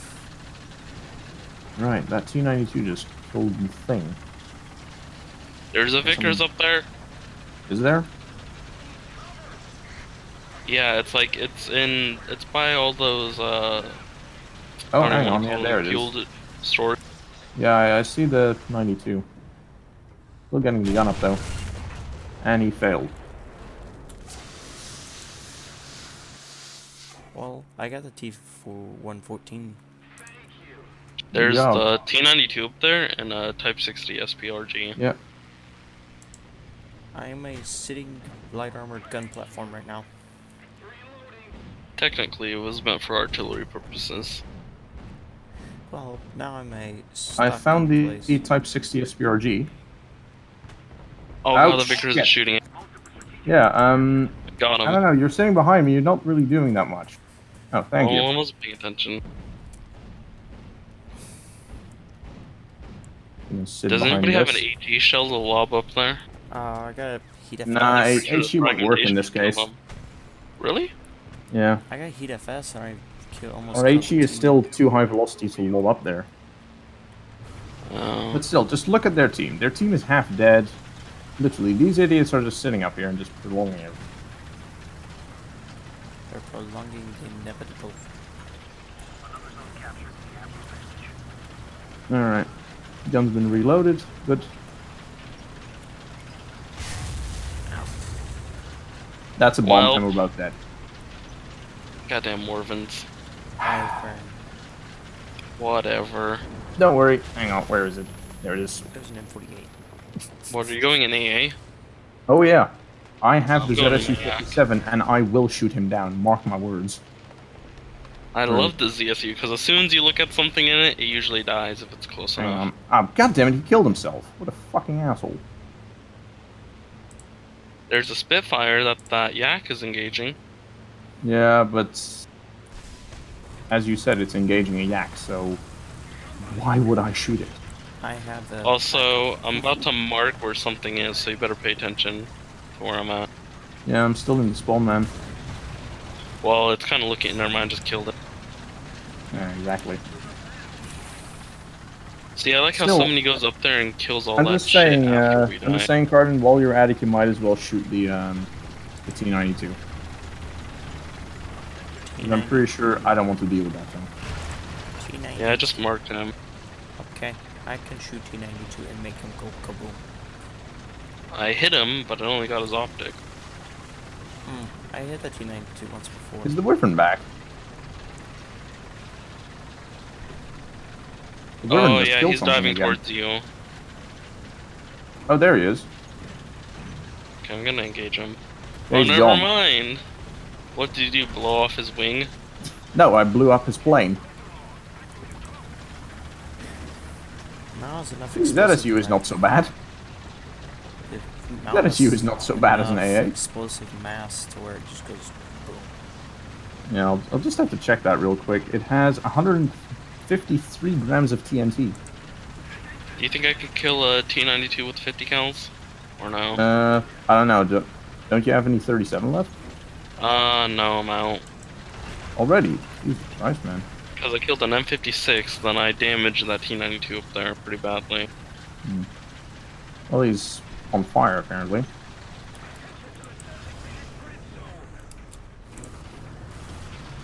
Right, that T-92 just killed the thing. There's a Vickers up there. Is there? Yeah, it's like it's by all those Oh, I don't hang know on. what Yeah, to there call it is. fueled storage. Yeah, I see the 92. Still getting the gun up though. And he failed. Well, I got the T114. There's Yeah. the T92 up there and a Type 60 SPRG. Yep. I am a sitting light armored gun platform right now. Technically, it was meant for artillery purposes. Well, now I'm a. I found the place. Type 60 SPRG. Oh god, the Ouch, Vickers shit. is shooting it. Yeah, Got him. I don't know, you're sitting behind me, you're not really doing that much. Oh, thank Oh, you. I wasn't paying attention. I'm gonna sit Does behind anybody have this. an AG shell to lob up there? I got a heat FS. Nah, Should HE won't work in this case. Really? Yeah. I got heat FS and I kill almost. Or killed HE the is team. still too high velocity to lob up there. Oh. But still, just look at their team. Their team is half dead. Literally, these idiots are just sitting up here and just prolonging it. They're prolonging the inevitable. Alright. Gun's been reloaded. Good. That's a bomb Well- and we're both dead. Goddamn Morvins. Hi, friend. Whatever. Don't worry. Hang on, where is it? There it is. There's an M48. What, are you going in AA? Oh yeah. I have the I'm going ZSU-57 and I will shoot him down. Mark my words. I love the ZSU because as soon as you look at something in it, it usually dies if it's close Hang enough. on. Oh, God damn it! He killed himself. What a fucking asshole. There's a Spitfire that Yak is engaging. Yeah, but as you said, it's engaging a yak. So why would I shoot it? I have the. Also, I'm about to mark where something is, so you better pay attention to where I'm at. Yeah, I'm still in the spawn, man. Well, it's kind of looking. Never mind, just killed it. Yeah, exactly. See, I like how Still- somebody goes up there and kills all I'm that just saying, shit after we I'm die. just saying, Cardin, while you're at it, you might as well shoot the T-92. 'Cause I'm pretty sure I don't want to deal with that thing. T92. Yeah, I just marked him. Okay, I can shoot T92 and make him go kaboom. I hit him, but I only got his optic. I hit the T92 once before. Is the Wyvern back? The Wyvern Oh just yeah, killed he's something diving again. towards you. Oh, there he is. Okay, I'm gonna engage him. Yeah, Oh, he's never gone. mind. What did you do? Blow off his wing? No, I blew up his plane. Now is enough ZSU is not so bad. ZSU is not so bad as an AA. Explosive mass to where it just goes boom. Yeah, I'll just have to check that real quick. It has 153 grams of TNT. Do you think I could kill a T-92 with 50 cals? Or no? I don't know. Don't you have any 37 left? No, I'm out. Already? Jesus Christ, man. Because I killed an M56, then I damaged that T-92 up there pretty badly. Well, he's on fire, apparently.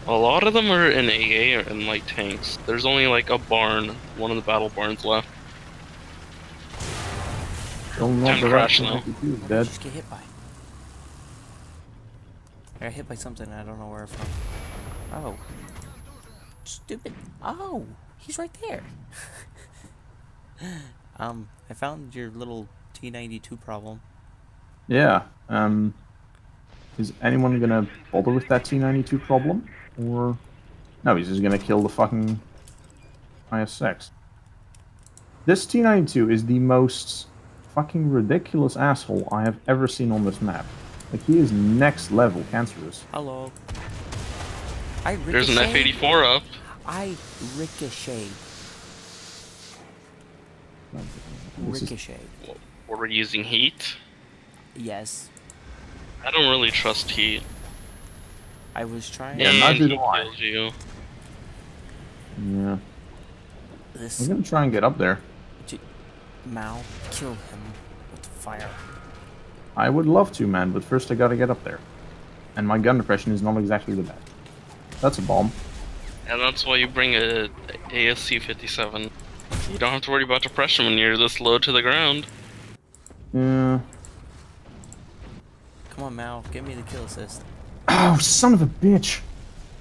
A lot of them are in AA or in like tanks. There's only like a barn, one of the battle barns left. Still not Time the to crash right now. thing to do, dead. Just get hit by. I got hit by something I don't know where from. Oh. Stupid. Oh, he's right there. I found your little T-92 problem. Yeah. Is anyone gonna bother with that T-92 problem? Or... No, he's just gonna kill the fucking IS-6. This T-92 is the most fucking ridiculous asshole I have ever seen on this map. Like, he is next level cancerous. Hello. I ricocheted. There's an F-84 up. I ricocheted. This is- Ricocheted. We're using heat. Yes. I don't really trust heat. I was trying Yeah, and neither he do I. kills you. Yeah. this. I'm gonna try and get up there. Mao, kill him with fire. I would love to, man, but first I gotta get up there. And my gun depression is not exactly the best. That's a bomb. And that's why you bring a ASC-57. You don't have to worry about depression when you're this low to the ground. Yeah. Come on, Mao, give me the kill assist. Oh, son of a bitch!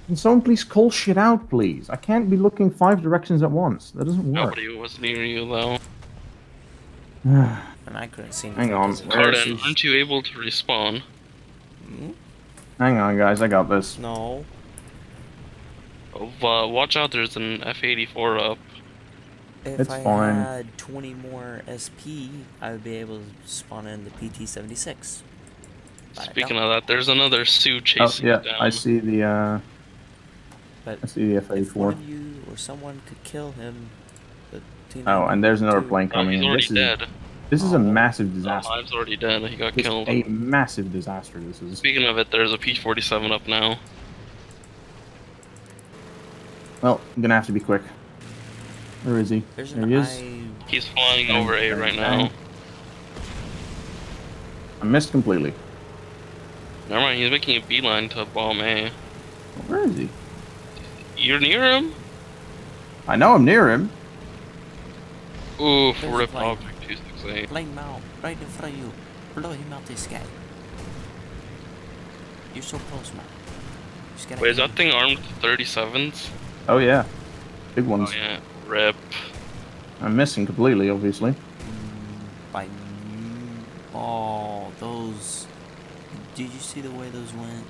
Can someone please call shit out, please? I can't be looking 5 directions at once. That doesn't work. Nobody was near you though. And I couldn't see anything. Hang on. because of- Where is Cardin, he? aren't you able to respawn? Hmm? Hang on, guys. I got this. No. Watch out, there's an F-84 up. If It's I fine. had 20 more SP, I would be able to spawn in the PT-76. But I Speaking don't. of that, there's another Sioux Oh, chasing yeah. you down. I see the, But I see the if one F-84. of you or someone could kill him, the T-92. Oh, and there's another plane Oh, coming he's in. already This is, dead. this is a massive Oh, disaster. Hive's already dead. He got It's killed. a massive disaster, this is. Speaking of it, there's a P-47 up now. Well, I'm gonna have to be quick. Where is he? There's There an he is. He's flying over A right now. I missed completely. Never mind, he's making a beeline to bomb A. Where is he? You're near him? I know I'm near him. Ooh, There's rip a plane. object 268. Plane Mao, right in front of you. Blow him out the sky. You're so close, Mao. Just gotta Wait, is aim. that thing armed with 37s? Oh yeah, big ones. Oh yeah, rip. I'm missing completely, obviously. Oh, those. Did you see the way those went?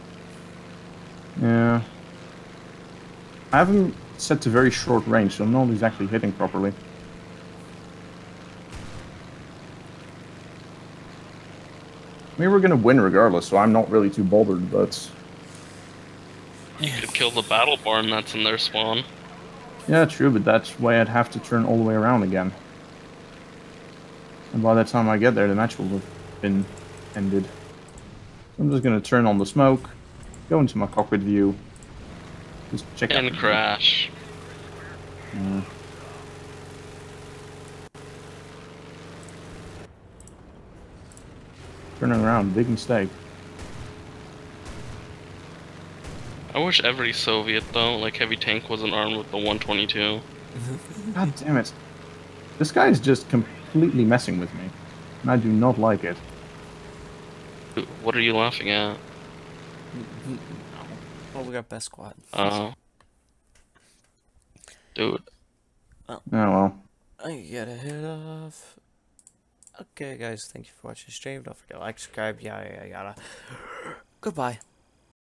Yeah. I have him set to very short range, so nobody's actually hitting properly. I mean, we're gonna win regardless, so I'm not really too bothered, but... You could kill the battle barn that's in their spawn. Yeah, true, but that's why I'd have to turn all the way around again. And by the time I get there, the match will have been ended. So I'm just gonna turn on the smoke, go into my cockpit view, just check out And the crash. Yeah. Turning around, big mistake. I wish every Soviet, though, like heavy tank, wasn't armed with the 122. God damn it. This guy is just completely messing with me. And I do not like it. What are you laughing at? Well, we got best squad. Dude. Oh well. I gotta head off. Okay, guys, thank you for watching the stream. Don't forget to like, subscribe, yada yada yada. Goodbye.